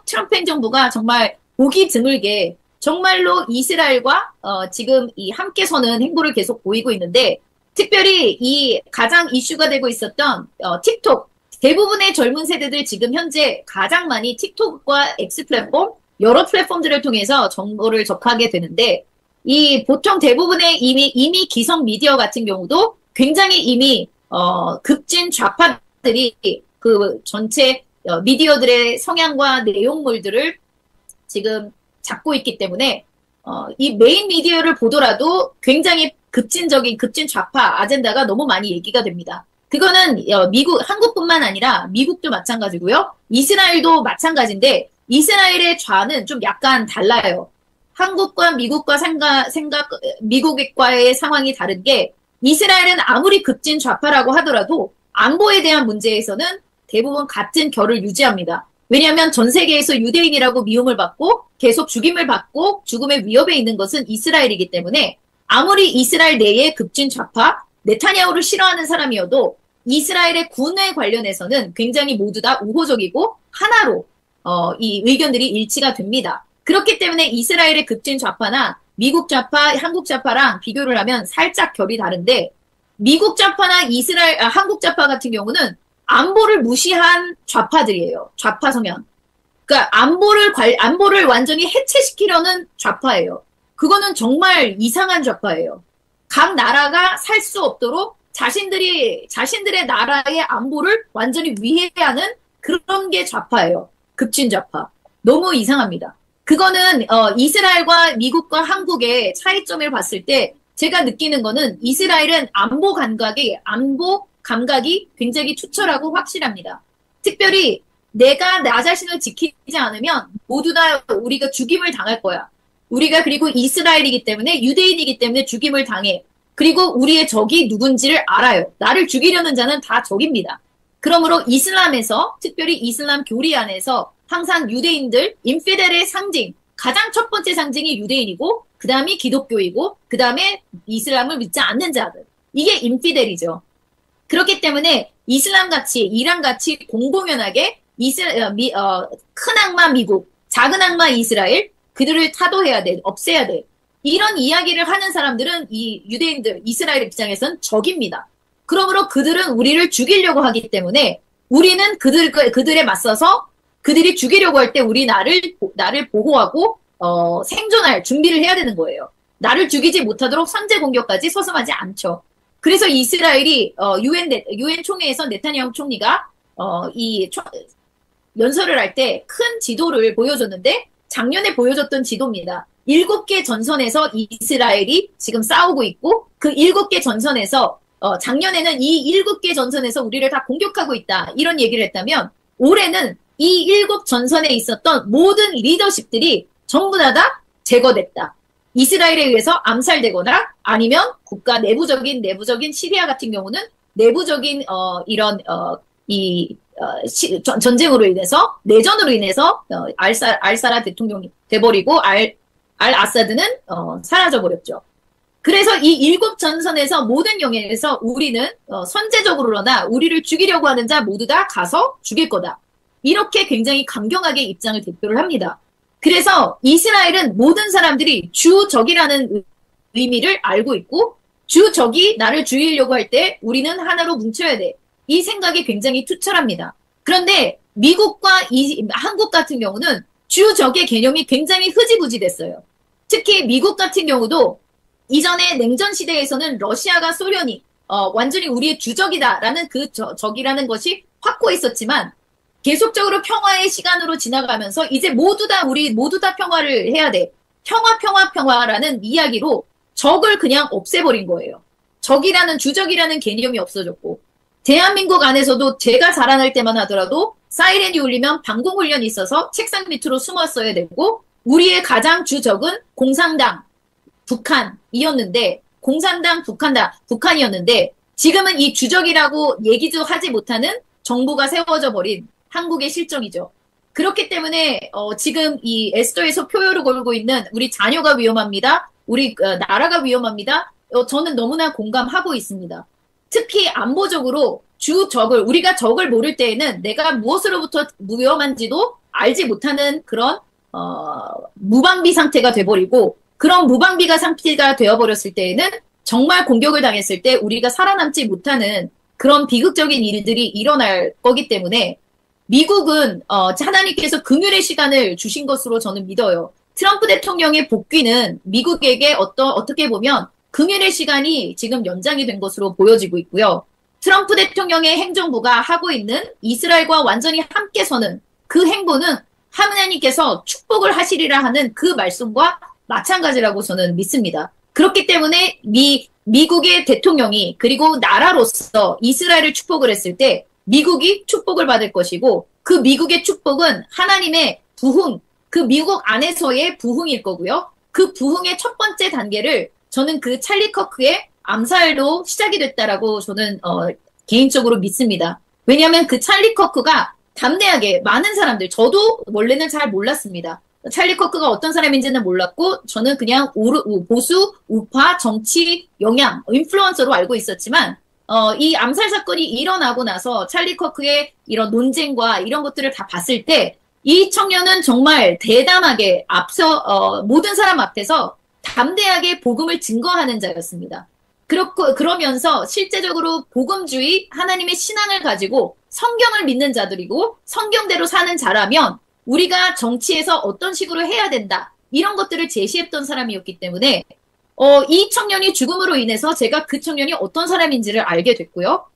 트럼프 행정부가 정말 보기 드물게 정말로 이스라엘과 지금 이 함께 서는 행보를 계속 보이고 있는데 특별히 이 가장 이슈가 되고 있었던 틱톡 대부분의 젊은 세대들 지금 현재 가장 많이 틱톡과 X 플랫폼 여러 플랫폼들을 통해서 정보를 접하게 되는데 이 보통 대부분의 이미 기성 미디어 같은 경우도 굉장히 이미 급진 좌파들이 그 전체 미디어들의 성향과 내용물들을 지금 잡고 있기 때문에 이 메인 미디어를 보더라도 굉장히 급진 좌파 아젠다가 너무 많이 얘기가 됩니다. 그거는 한국뿐만 아니라 미국도 마찬가지고요. 이스라엘도 마찬가지인데 이스라엘의 좌는 좀 약간 달라요. 한국과 미국과의 상황이 다른 게 이스라엘은 아무리 급진 좌파라고 하더라도 안보에 대한 문제에서는 대부분 같은 결을 유지합니다. 왜냐하면 전 세계에서 유대인이라고 미움을 받고 계속 죽임을 받고 죽음의 위협에 있는 것은 이스라엘이기 때문에 아무리 이스라엘 내에 급진 좌파, 네타냐후를 싫어하는 사람이어도 이스라엘의 군에 관련해서는 굉장히 모두 다 우호적이고 하나로 이 의견들이 일치가 됩니다. 그렇기 때문에 이스라엘의 급진 좌파나 미국 좌파, 한국 좌파랑 비교를 하면 살짝 결이 다른데 미국 좌파나 한국 좌파 같은 경우는 안보를 무시한 좌파들이에요. 좌파 성향. 그러니까 안보를 완전히 해체시키려는 좌파예요. 그거는 정말 이상한 좌파예요. 각 나라가 살 수 없도록 자신들의 나라의 안보를 완전히 위해하는 그런 게 좌파예요. 급진 좌파. 너무 이상합니다. 그거는 이스라엘과 미국과 한국의 차이점을 봤을 때 제가 느끼는 거는 이스라엘은 안보 감각이 굉장히 투철하고 확실합니다. 특별히 내가 나 자신을 지키지 않으면 모두 다 우리가 죽임을 당할 거야. 우리가 그리고 이스라엘이기 때문에 유대인이기 때문에 죽임을 당해. 그리고 우리의 적이 누군지를 알아요. 나를 죽이려는 자는 다 적입니다. 그러므로 이슬람에서 특별히 이슬람 교리 안에서 항상 유대인들 인피델의 상징 가장 첫 번째 상징이 유대인이고 그 다음이 기독교이고 그 다음에 이슬람을 믿지 않는 자들 이게 인피델이죠. 그렇기 때문에 이슬람같이 이란같이 공공연하게 큰 악마 미국 작은 악마 이스라엘 그들을 타도해야 돼 없애야 돼 이런 이야기를 하는 사람들은 이 유대인들 이스라엘 입장에선 적입니다. 그러므로 그들은 우리를 죽이려고 하기 때문에 우리는 그들에 맞서서 그들이 죽이려고 할 때 우리 나를 보호하고, 생존할 준비를 해야 되는 거예요. 나를 죽이지 못하도록 선제 공격까지 서슴하지 않죠. 그래서 이스라엘이, 유엔 총회에서 네타냐후 총리가, 연설을 할 때 큰 지도를 보여줬는데, 작년에 보여줬던 지도입니다. 7개 전선에서 이스라엘이 지금 싸우고 있고, 그 7개 전선에서 작년에는 이 7개 전선에서 우리를 다 공격하고 있다. 이런 얘기를 했다면 올해는 이 7전선에 있었던 모든 리더십들이 전부 다 제거됐다. 이스라엘에 의해서 암살되거나 아니면 국가 내부적인 시리아 같은 경우는 내부적인 전쟁으로 인해서 내전으로 인해서 알사라 대통령이 돼버리고 알 아사드는 사라져버렸죠. 그래서 이 7전선에서 모든 영역에서 우리는 선제적으로나 우리를 죽이려고 하는 자 모두 다 가서 죽일 거다. 이렇게 굉장히 강경하게 입장을 대표를 합니다. 그래서 이스라엘은 모든 사람들이 주적이라는 의미를 알고 있고 주적이 나를 죽이려고 할 때 우리는 하나로 뭉쳐야 돼. 이 생각이 굉장히 투철합니다. 그런데 미국과 한국 같은 경우는 주적의 개념이 굉장히 흐지부지 됐어요. 특히 미국 같은 경우도 이전에 냉전 시대에서는 러시아가 소련이 완전히 우리의 주적이다라는 그 적이라는 것이 확고해 있었지만 계속적으로 평화의 시간으로 지나가면서 이제 우리 모두 다 평화를 해야 돼. 평화라는 이야기로 적을 그냥 없애버린 거예요. 주적이라는 개념이 없어졌고 대한민국 안에서도 제가 자라날 때만 하더라도 사이렌이 울리면 방공훈련이 있어서 책상 밑으로 숨었어야 되고 우리의 가장 주적은 공산당, 북한이었는데 공산당, 북한이었는데 지금은 이 주적이라고 얘기도 하지 못하는 정부가 세워져 버린 한국의 실정이죠. 그렇기 때문에 지금 이 에스더에서 표효를 걸고 있는 우리 자녀가 위험합니다. 우리 나라가 위험합니다. 저는 너무나 공감하고 있습니다. 특히 안보적으로 우리가 적을 모를 때에는 내가 무엇으로부터 위험한지도 알지 못하는 그런 무방비 상태가 돼버리고 그런 무방비가 상태가 되어버렸을 때에는 정말 공격을 당했을 때 우리가 살아남지 못하는 그런 비극적인 일들이 일어날 거기 때문에 미국은 하나님께서 긍휼의 시간을 주신 것으로 저는 믿어요. 트럼프 대통령의 복귀는 미국에게 어떻게 보면 긍휼의 시간이 지금 연장이 된 것으로 보여지고 있고요. 트럼프 대통령의 행정부가 하고 있는 이스라엘과 완전히 함께 서는 그 행보는 하나님께서 축복을 하시리라 하는 그 말씀과 마찬가지라고 저는 믿습니다. 그렇기 때문에 미국의 대통령이 그리고 나라로서 이스라엘을 축복을 했을 때 미국이 축복을 받을 것이고 그 미국의 축복은 하나님의 부흥, 그 미국 안에서의 부흥일 거고요. 그 부흥의 첫 번째 단계를 저는 그 찰리 커크의 암살로 시작이 됐다라고 저는 개인적으로 믿습니다. 왜냐하면 그 찰리 커크가 담대하게 많은 사람들, 저도 원래는 잘 몰랐습니다. 찰리 커크가 어떤 사람인지는 몰랐고 저는 그냥 보수, 우파, 정치, 영향, 인플루언서로 알고 있었지만 이 암살 사건이 일어나고 나서 찰리 커크의 이런 논쟁과 이런 것들을 다 봤을 때 이 청년은 정말 대담하게 모든 사람 앞에서 담대하게 복음을 증거하는 자였습니다. 그러면서 실제적으로 복음주의, 하나님의 신앙을 가지고 성경을 믿는 자들이고 성경대로 사는 자라면 우리가 정치에서 어떤 식으로 해야 된다. 이런 것들을 제시했던 사람이었기 때문에 이 청년이 죽음으로 인해서 제가 그 청년이 어떤 사람인지를 알게 됐고요.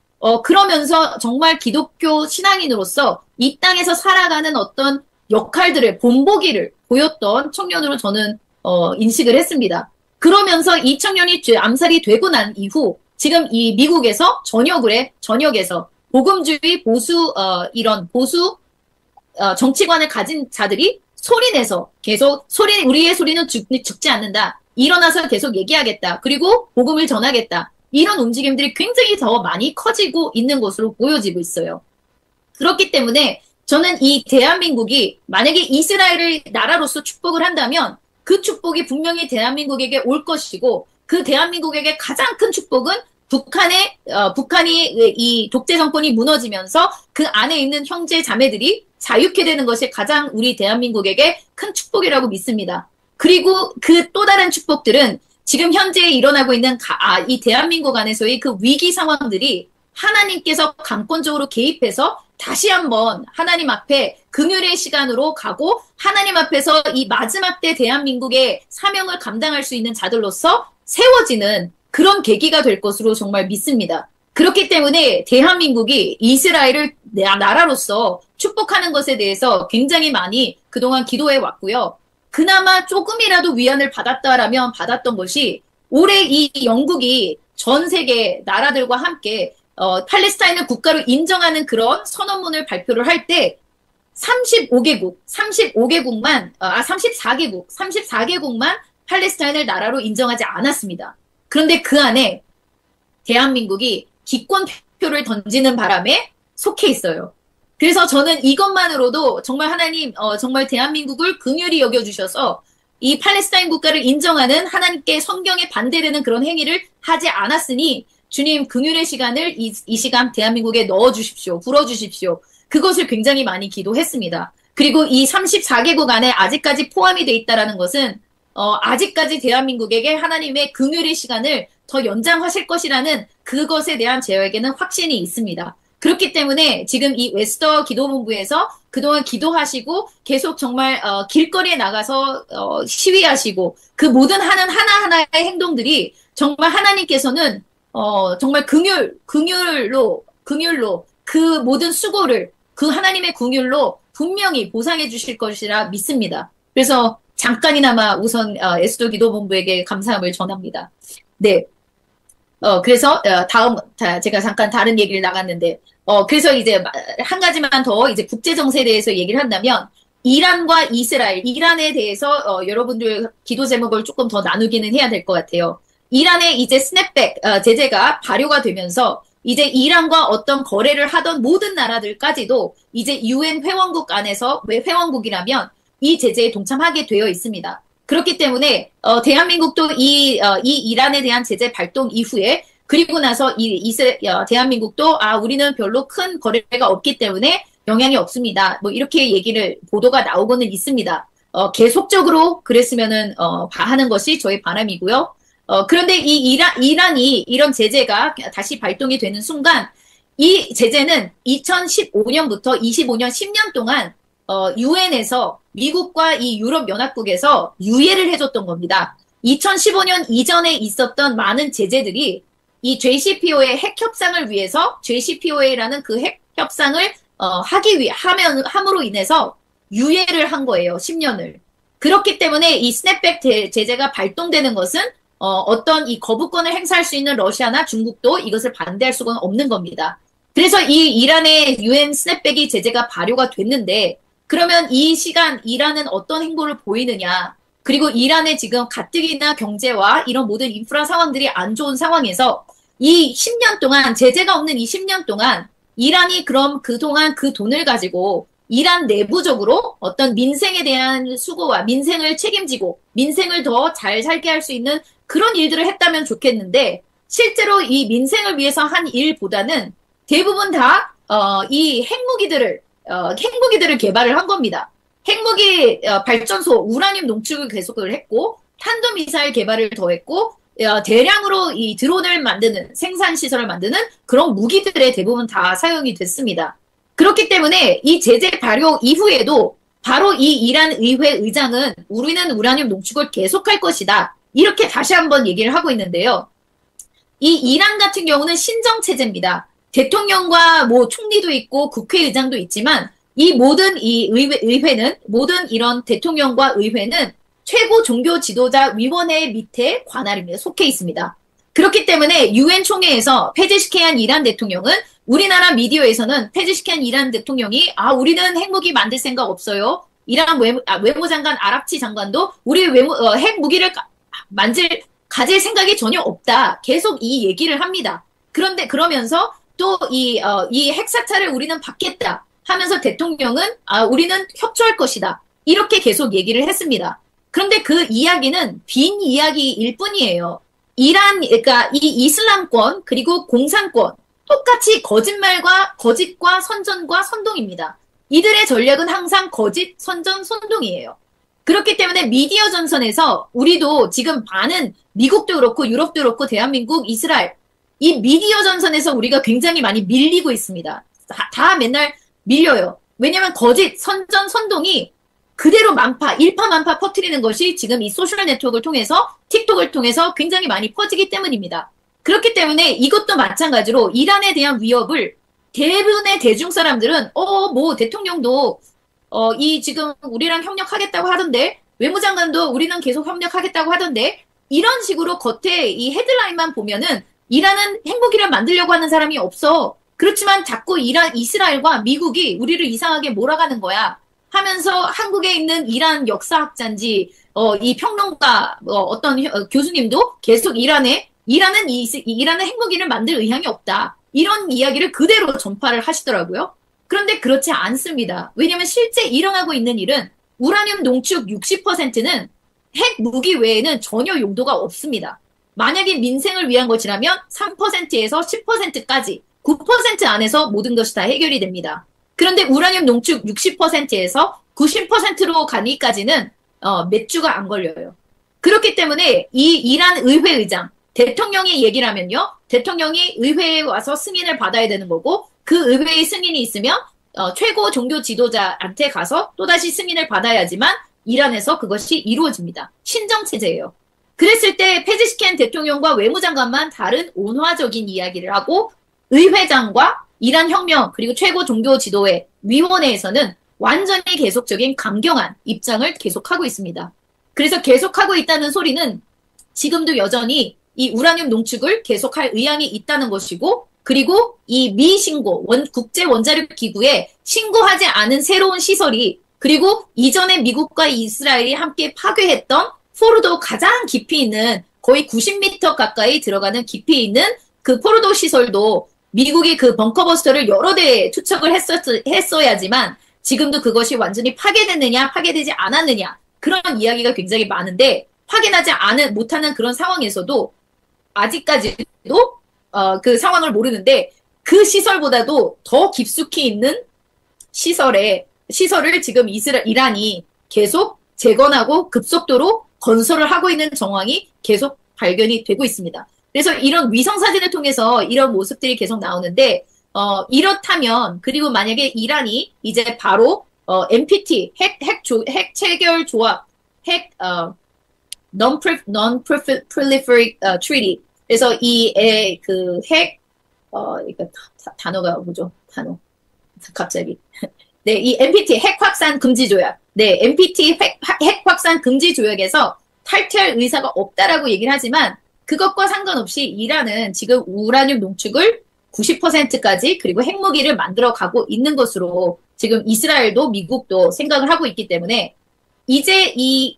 그러면서 정말 기독교 신앙인으로서 이 땅에서 살아가는 어떤 역할들을 본보기를 보였던 청년으로 저는 인식을 했습니다. 그러면서 이 청년이 암살이 되고 난 이후 지금 이 미국에서 전역에서 복음주의 보수, 이런 보수, 정치관을 가진 자들이 소리내서 계속 우리의 소리는 죽지 않는다. 일어나서 계속 얘기하겠다. 그리고 복음을 전하겠다. 이런 움직임들이 굉장히 더 많이 커지고 있는 것으로 보여지고 있어요. 그렇기 때문에 저는 이 대한민국이 만약에 이스라엘을 나라로서 축복을 한다면 그 축복이 분명히 대한민국에게 올 것이고 그 대한민국에게 가장 큰 축복은 북한이 이 독재 정권이 무너지면서 그 안에 있는 형제 자매들이 자유케 되는 것이 가장 우리 대한민국에게 큰 축복이라고 믿습니다. 그리고 그 또 다른 축복들은 지금 현재 일어나고 있는 이 대한민국 안에서의 그 위기 상황들이 하나님께서 강권적으로 개입해서 다시 한번 하나님 앞에 긍휼의 시간으로 가고 하나님 앞에서 이 마지막 때 대한민국의 사명을 감당할 수 있는 자들로서 세워지는 그런 계기가 될 것으로 정말 믿습니다. 그렇기 때문에 대한민국이 이스라엘을 나라로서 축복하는 것에 대해서 굉장히 많이 그동안 기도해 왔고요. 그나마 조금이라도 위안을 받았다라면 받았던 것이 올해 이 영국이 전 세계 나라들과 함께 팔레스타인을 국가로 인정하는 그런 선언문을 발표를 할 때 34개국만 팔레스타인을 나라로 인정하지 않았습니다. 그런데 그 안에 대한민국이 기권표를 던지는 바람에 속해 있어요. 그래서 저는 이것만으로도 정말 하나님, 정말 대한민국을 긍휼히 여겨주셔서 이 팔레스타인 국가를 인정하는 하나님께 성경에 반대되는 그런 행위를 하지 않았으니 주님 긍휼의 시간을 이 시간 대한민국에 넣어주십시오. 불어주십시오. 그것을 굉장히 많이 기도했습니다. 그리고 이 34개국 안에 아직까지 포함이 돼 있다라는 것은 아직까지 대한민국에게 하나님의 긍휼의 시간을 더 연장하실 것이라는 그것에 대한 저에게는 확신이 있습니다. 그렇기 때문에 지금 이 웨스터 기도본부에서 그동안 기도하시고 계속 정말 길거리에 나가서 시위하시고 그 모든 하는 하나하나의 행동들이 정말 하나님께서는 정말 긍휼로 그 모든 수고를 그 하나님의 긍휼로 분명히 보상해 주실 것이라 믿습니다. 그래서 잠깐이나마 우선 에스더 기도본부에게 감사함을 전합니다. 네. 그래서 제가 잠깐 다른 얘기를 나갔는데 그래서 이제 한 가지만 더 이제 국제 정세에 대해서 얘기를 한다면 이란과 이스라엘, 이란에 대해서 여러분들 기도 제목을 조금 더 나누기는 해야 될 것 같아요. 이란의 이제 스냅백 제재가 발효가 되면서 이제 이란과 어떤 거래를 하던 모든 나라들까지도 이제 UN 회원국 안에서 왜 회원국이라면 이 제재에 동참하게 되어 있습니다. 그렇기 때문에 대한민국도 이 이란에 대한 제재 발동 이후에 그리고 나서 대한민국도 우리는 별로 큰 거래가 없기 때문에 영향이 없습니다. 뭐 이렇게 보도가 나오고는 있습니다. 계속적으로 그랬으면은 하는 것이 저의 바람이고요. 그런데 이 이란이 이런 제재가 다시 발동이 되는 순간 이 제재는 2015년부터 25년 10년 동안 유엔에서 미국과 이 유럽연합국에서 유예를 해줬던 겁니다. 2015년 이전에 있었던 많은 제재들이 이 JCPOA 핵 협상을 위해서 JCPOA라는 그 핵 협상을 함으로 인해서 유예를 한 거예요. 10년을. 그렇기 때문에 이 스냅백 제재가 발동되는 것은 어떤 이 거부권을 행사할 수 있는 러시아나 중국도 이것을 반대할 수가 없는 겁니다. 그래서 이 이란의 UN 스냅백이 제재가 발효가 됐는데 그러면 이 시간 이란은 어떤 행보를 보이느냐. 그리고 이란의 지금 가뜩이나 경제와 이런 모든 인프라 상황들이 안 좋은 상황에서 이 10년 동안 제재가 없는 이 10년 동안 이란이 그럼 그동안 그 돈을 가지고 이란 내부적으로 어떤 민생에 대한 수고와 민생을 책임지고 민생을 더 잘 살게 할 수 있는 그런 일들을 했다면 좋겠는데 실제로 이 민생을 위해서 한 일보다는 대부분 다 이 핵무기들을 개발을 한 겁니다. 핵무기 발전소 우라늄 농축을 계속을 했고 탄도미사일 개발을 더 했고 대량으로 이 드론을 만드는 생산 시설을 만드는 그런 무기들의 대부분 다 사용이 됐습니다. 그렇기 때문에 이 제재 발효 이후에도 바로 이 이란 의회 의장은 우리는 우라늄 농축을 계속할 것이다. 이렇게 다시 한번 얘기를 하고 있는데요. 이 이란 같은 경우는 신정체제입니다. 대통령과 뭐 총리도 있고 국회의장도 있지만 이 모든 이 의회는 모든 이런 대통령과 의회는 최고 종교 지도자 위원회 밑에 관할입니다. 속해 있습니다. 그렇기 때문에 유엔 총회에서 페제시키안 이란 대통령은 우리나라 미디어에서는 페제시키안 이란 대통령이 우리는 핵무기 만들 생각 없어요. 이란 외무장관 아랍치 장관도 우리 핵무기를 가질 생각이 전혀 없다. 계속 이 얘기를 합니다. 그런데 그러면서 또 이 핵사찰을 우리는 받겠다 하면서 대통령은 우리는 협조할 것이다. 이렇게 계속 얘기를 했습니다. 그런데 그 이야기는 빈 이야기일 뿐이에요. 그러니까 이 이슬람권 그리고 공산권 똑같이 거짓과 선전과 선동입니다. 이들의 전략은 항상 거짓, 선전, 선동이에요. 그렇기 때문에 미디어 전선에서 우리도 지금 많은 미국도 그렇고 유럽도 그렇고 대한민국, 이스라엘 이 미디어 전선에서 우리가 굉장히 많이 밀리고 있습니다. 다 맨날 밀려요. 왜냐하면 거짓, 선전, 선동이 그대로 일파만파 퍼뜨리는 것이 지금 이 소셜 네트워크를 통해서 틱톡을 통해서 굉장히 많이 퍼지기 때문입니다. 그렇기 때문에 이것도 마찬가지로 이란에 대한 위협을 대부분의 대중 사람들은 뭐 대통령도 지금 우리랑 협력하겠다고 하던데 외무장관도 우리는 계속 협력하겠다고 하던데 이런 식으로 겉에 이 헤드라인만 보면은 이란은 핵무기를 만들려고 하는 사람이 없어. 그렇지만 자꾸 이스라엘과 미국이 우리를 이상하게 몰아가는 거야. 하면서 한국에 있는 이란 역사학자인지 이 평론가 어떤 교수님도 계속 이란은 핵무기를 만들 의향이 없다. 이런 이야기를 그대로 전파를 하시더라고요. 그런데 그렇지 않습니다. 왜냐하면 실제 일어나고 있는 일은 우라늄 농축 60%는 핵무기 외에는 전혀 용도가 없습니다. 만약에 민생을 위한 것이라면 3%에서 10%까지 9% 안에서 모든 것이 다 해결이 됩니다. 그런데 우라늄 농축 60%에서 90%로 가기까지는 몇 주가 안 걸려요. 그렇기 때문에 이 이란 의회 의장, 대통령이 얘기를 하면요. 대통령이 의회에 와서 승인을 받아야 되는 거고 그 의회의 승인이 있으면 최고 종교 지도자한테 가서 또다시 승인을 받아야지만 이란에서 그것이 이루어집니다. 신정체제예요. 그랬을 때 페제시키안 대통령과 외무장관만 다른 온화적인 이야기를 하고 의회장과 이란 혁명 그리고 최고 종교 지도회 위원회에서는 완전히 계속적인 강경한 입장을 계속하고 있습니다. 그래서 계속하고 있다는 소리는 지금도 여전히 이 우라늄 농축을 계속할 의향이 있다는 것이고 그리고 이 미신고 국제원자력기구에 신고하지 않은 새로운 시설이 그리고 이전에 미국과 이스라엘이 함께 파괴했던 포르도 가장 깊이 있는 거의 90m 가까이 들어가는 깊이 있는 그 포르도 시설도 미국이 그 벙커버스터를 여러 대 투척을 했어야지만 지금도 그것이 완전히 파괴됐느냐 파괴되지 않았느냐 그런 이야기가 굉장히 많은데 확인하지 못하는 그런 상황에서도 아직까지도 그 상황을 모르는데 그 시설보다도 더 깊숙이 있는 시설을 지금 이란이 계속 재건하고 급속도로 건설을 하고 있는 정황이 계속 발견이 되고 있습니다. 그래서 이런 위성사진을 통해서 이런 모습들이 계속 나오는데 이렇다면 그리고 만약에 이란이 이제 바로 NPT 핵 체결 조합 Non-Proliferate Treaty 그래서 이거 단어가 뭐죠? 갑자기 네, 이 NPT 핵 확산 금지 조약 네, NPT 핵 확산 금지 조약에서 탈퇴할 의사가 없다라고 얘기를 하지만 그것과 상관없이 이란은 지금 우라늄 농축을 90%까지 그리고 핵무기를 만들어 가고 있는 것으로 지금 이스라엘도 미국도 생각을 하고 있기 때문에 이제 이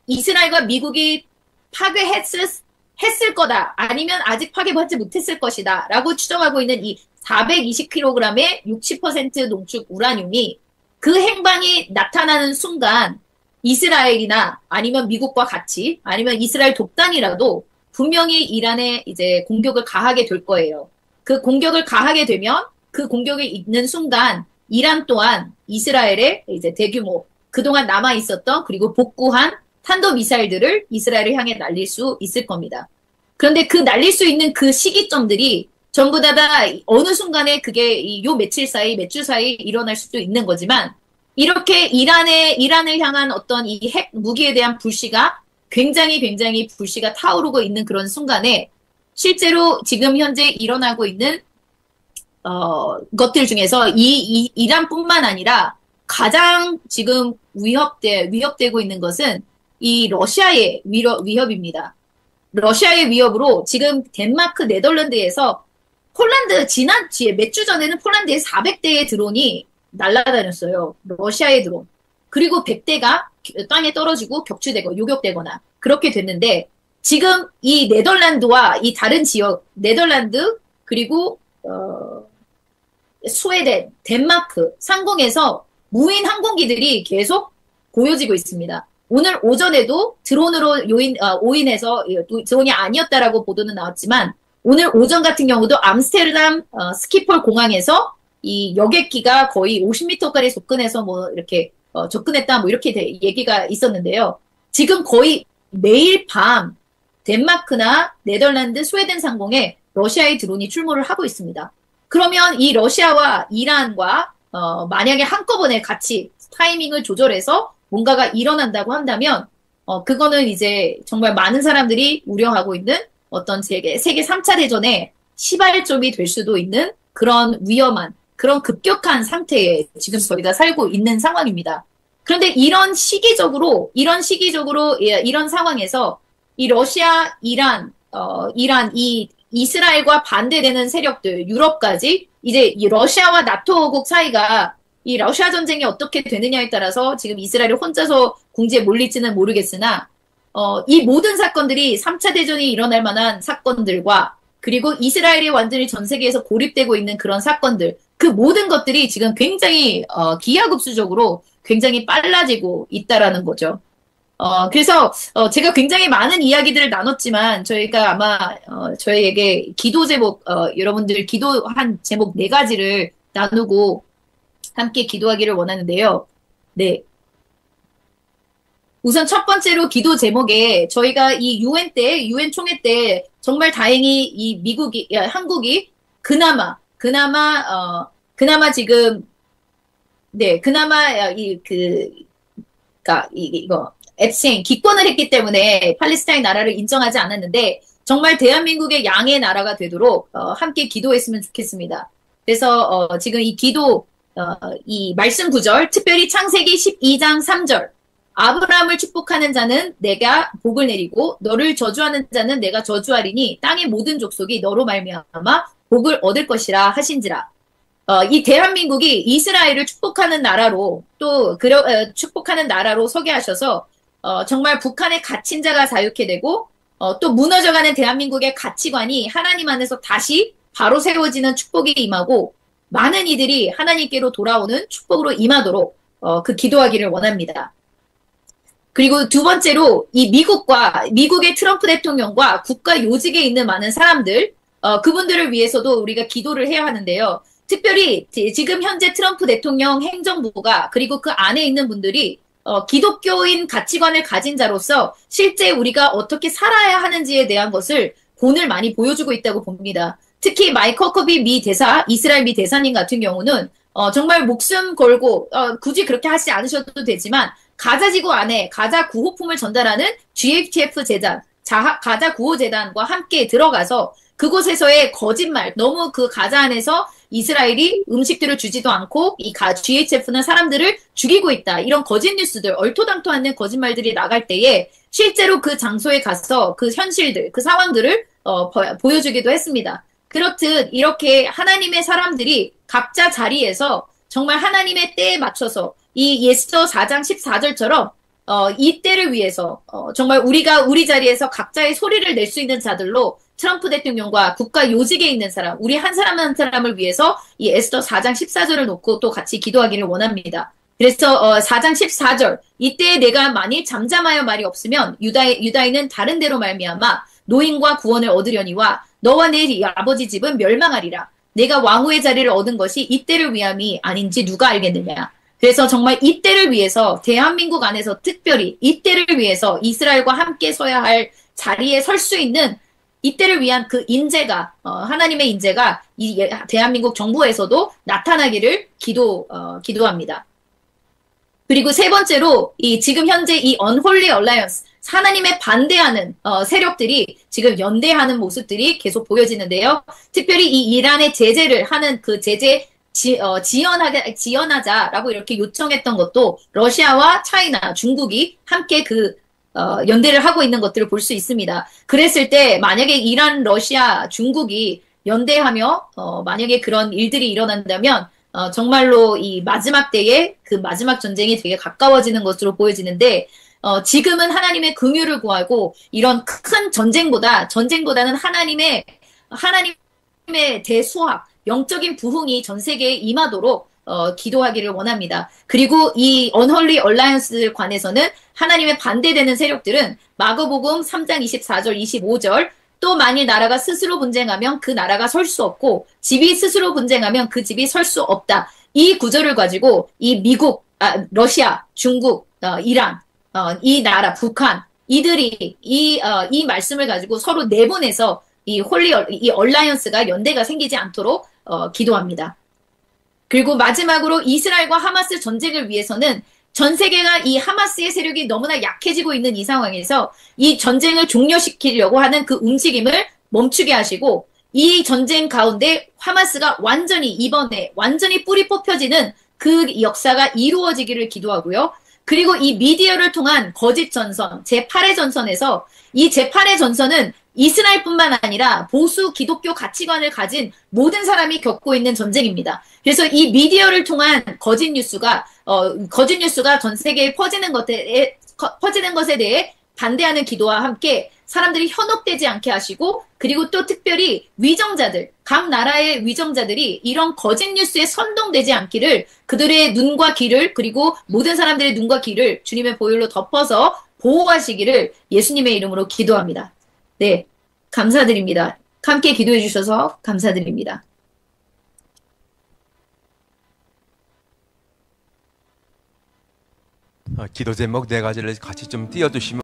이스라엘과 미국이 파괴했을 거다 아니면 아직 파괴받지 못했을 것이다 라고 추정하고 있는 이 420kg의 60% 농축 우라늄이 그 행방이 나타나는 순간 이스라엘이나 아니면 미국과 같이 아니면 이스라엘 독단이라도 분명히 이란에 이제 공격을 가하게 될 거예요. 그 공격을 가하게 되면 그 공격이 있는 순간 이란 또한 이스라엘의 이제 대규모 그동안 남아 있었던 그리고 복구한 탄도미사일들을 이스라엘을 향해 날릴 수 있을 겁니다. 그런데 그 날릴 수 있는 그 시기점들이 전부 다 어느 순간에 그게 몇 주 사이 일어날 수도 있는 거지만 이렇게 이란을 향한 어떤 이 핵 무기에 대한 불씨가 굉장히 불씨가 타오르고 있는 그런 순간에 실제로 지금 현재 일어나고 있는 것들 중에서 이란뿐만 아니라 가장 지금 위협되고 있는 것은 이 러시아의 위협입니다. 러시아의 위협으로 지금 덴마크, 네덜란드에서 폴란드 몇 주 전에는 폴란드에 400대의 드론이 날아다녔어요. 러시아의 드론. 그리고 100대가 땅에 떨어지고 격추되고 요격되거나 그렇게 됐는데 지금 이 네덜란드와 이 다른 지역 네덜란드 그리고 스웨덴, 덴마크 상공에서 무인 항공기들이 계속 보여지고 있습니다. 오늘 오전에도 드론으로 오인해서 드론이 아니었다라고 보도는 나왔지만 오늘 오전 같은 경우도 암스테르담 스키폴 공항에서 이 여객기가 거의 50m까지 접근해서 뭐 이렇게 접근했다 뭐 이렇게 얘기가 있었는데요. 지금 거의 매일 밤 덴마크나 네덜란드, 스웨덴 상공에 러시아의 드론이 출몰을 하고 있습니다. 그러면 이 러시아와 이란과 만약에 한꺼번에 같이 타이밍을 조절해서 뭔가가 일어난다고 한다면 그거는 이제 정말 많은 사람들이 우려하고 있는 어떤 세계 3차 대전의 시발점이 될 수도 있는 그런 위험한 그런 급격한 상태에 지금 저희가 살고 있는 상황입니다. 그런데 이런 시기적으로 이런 상황에서 이 러시아, 이란, 이 이스라엘과 반대되는 세력들, 유럽까지 이제 이 러시아와 나토국 사이가 이 러시아 전쟁이 어떻게 되느냐에 따라서 지금 이스라엘이 혼자서 궁지에 몰릴지는 모르겠으나 이 모든 사건들이 3차 대전이 일어날 만한 사건들과 그리고 이스라엘이 완전히 전 세계에서 고립되고 있는 그런 사건들, 그 모든 것들이 지금 굉장히 기하급수적으로 굉장히 빨라지고 있다라는 거죠. 그래서 제가 굉장히 많은 이야기들을 나눴지만 저희가 아마 저희에게 기도 제목 여러분들 기도한 제목 4가지를 나누고 함께 기도하기를 원하는데요. 네. 우선 첫 번째로 기도 제목에 저희가 이 유엔 총회 때 정말 다행히 이 한국이 그나마 지금 네, 그나마 이거 앱스테인 기권을 했기 때문에 팔레스타인 나라를 인정하지 않았는데 정말 대한민국의 양의 나라가 되도록 함께 기도했으면 좋겠습니다. 그래서 지금 이 말씀 구절 특별히 창세기 12장 3절 아브라함을 축복하는 자는 내가 복을 내리고 너를 저주하는 자는 내가 저주하리니 땅의 모든 족속이 너로 말미암아 복을 얻을 것이라 하신지라. 이 대한민국이 이스라엘을 축복하는 나라로 축복하는 나라로 서게 하셔서 정말 북한의 갇힌 자가 자유케 되고 또 무너져가는 대한민국의 가치관이 하나님 안에서 다시 바로 세워지는 축복이 임하고 많은 이들이 하나님께로 돌아오는 축복으로 임하도록 그 기도하기를 원합니다. 그리고 두 번째로 이 미국의 트럼프 대통령과 국가 요직에 있는 많은 사람들 그분들을 위해서도 우리가 기도를 해야 하는데요. 특별히 지금 현재 트럼프 대통령 행정부가 그리고 그 안에 있는 분들이 기독교인 가치관을 가진 자로서 실제 우리가 어떻게 살아야 하는지에 대한 것을 본을 많이 보여주고 있다고 봅니다. 특히 마이크 허커비 이스라엘 미 대사님 같은 경우는 정말 목숨 걸고 굳이 그렇게 하지 않으셔도 되지만 가자 지구 안에 가자 구호품을 전달하는 GHF 재단, 가자 구호 재단과 함께 들어가서 그곳에서의 거짓말, 너무 그 가자 안에서 이스라엘이 음식들을 주지도 않고 이 GHF는 사람들을 죽이고 있다. 이런 거짓 뉴스들, 얼토당토 않는 거짓말들이 나갈 때에 실제로 그 장소에 가서 그 현실들, 그 상황들을 보여주기도 했습니다. 그렇듯 이렇게 하나님의 사람들이 각자 자리에서 정말 하나님의 때에 맞춰서 이 예스더 4장 14절처럼 이 때를 위해서 정말 우리가 우리 자리에서 각자의 소리를 낼 수 있는 자들로 트럼프 대통령과 국가 요직에 있는 사람, 우리 한 사람 한 사람을 위해서 이 에스더 4장 14절을 놓고 또 같이 기도하기를 원합니다. 그래서 4장 14절 이때에 내가 만일 잠잠하여 말이 없으면 유다인은 다른 데로 말미암아 노임과 구원을 얻으려니와 너와 내 아버지 집은 멸망하리라. 내가 왕후의 자리를 얻은 것이 이때를 위함이 아닌지 누가 알겠느냐. 그래서 정말 이때를 위해서 대한민국 안에서 특별히 이때를 위해서 이스라엘과 함께 서야 할 자리에 설 수 있는 이때를 위한 그 인재가 하나님의 인재가 이 대한민국 정부에서도 나타나기를 기도합니다. 그리고 세 번째로 지금 현재 이 Unholy Alliance 하나님에 반대하는 세력들이 지금 연대하는 모습들이 계속 보여지는데요. 특별히 이 이란의 제재를 하는 그 제재 지연하자라고 이렇게 요청했던 것도 러시아와 차이나, 중국이 함께 그 연대를 하고 있는 것들을 볼 수 있습니다. 그랬을 때 만약에 이란, 러시아, 중국이 연대하며 만약에 그런 일들이 일어난다면 정말로 이 마지막 때에 그 마지막 전쟁이 되게 가까워지는 것으로 보여지는데 지금은 하나님의 긍휼을 구하고 이런 큰 전쟁보다는 하나님의 대수학, 영적인 부흥이 전 세계에 임하도록 기도하기를 원합니다. 그리고 이 언헐리 얼라이언스 관해서는 하나님의 반대되는 세력들은 마가복음 3장 24절, 25절 또 만일 나라가 스스로 분쟁하면 그 나라가 설 수 없고 집이 스스로 분쟁하면 그 집이 설 수 없다. 이 구절을 가지고 이 미국, 러시아, 중국, 이란, 이 나라, 북한 이들이 이 말씀을 가지고 서로 내보내서 이 얼라이언스가 연대가 생기지 않도록 기도합니다. 그리고 마지막으로 이스라엘과 하마스 전쟁을 위해서는 전 세계가 이 하마스의 세력이 너무나 약해지고 있는 이 상황에서 이 전쟁을 종료시키려고 하는 그 움직임을 멈추게 하시고 이 전쟁 가운데 하마스가 이번에 완전히 뿌리 뽑혀지는 그 역사가 이루어지기를 기도하고요. 그리고 이 미디어를 통한 거짓 전선, 제8의 전선에서 이 제8의 전선은 이스라엘뿐만 아니라 보수 기독교 가치관을 가진 모든 사람이 겪고 있는 전쟁입니다. 그래서 이 미디어를 통한 거짓 뉴스가 전 세계에 퍼지는 것에 대해 반대하는 기도와 함께 사람들이 현혹되지 않게 하시고 그리고 또 특별히 각 나라의 위정자들이 이런 거짓 뉴스에 선동되지 않기를 그들의 눈과 귀를 그리고 모든 사람들의 눈과 귀를 주님의 보혈로 덮어서 보호하시기를 예수님의 이름으로 기도합니다. 네, 감사드립니다. 함께 기도해 주셔서 감사드립니다. 기도 제목 네 가지를 같이 좀 띄워주시면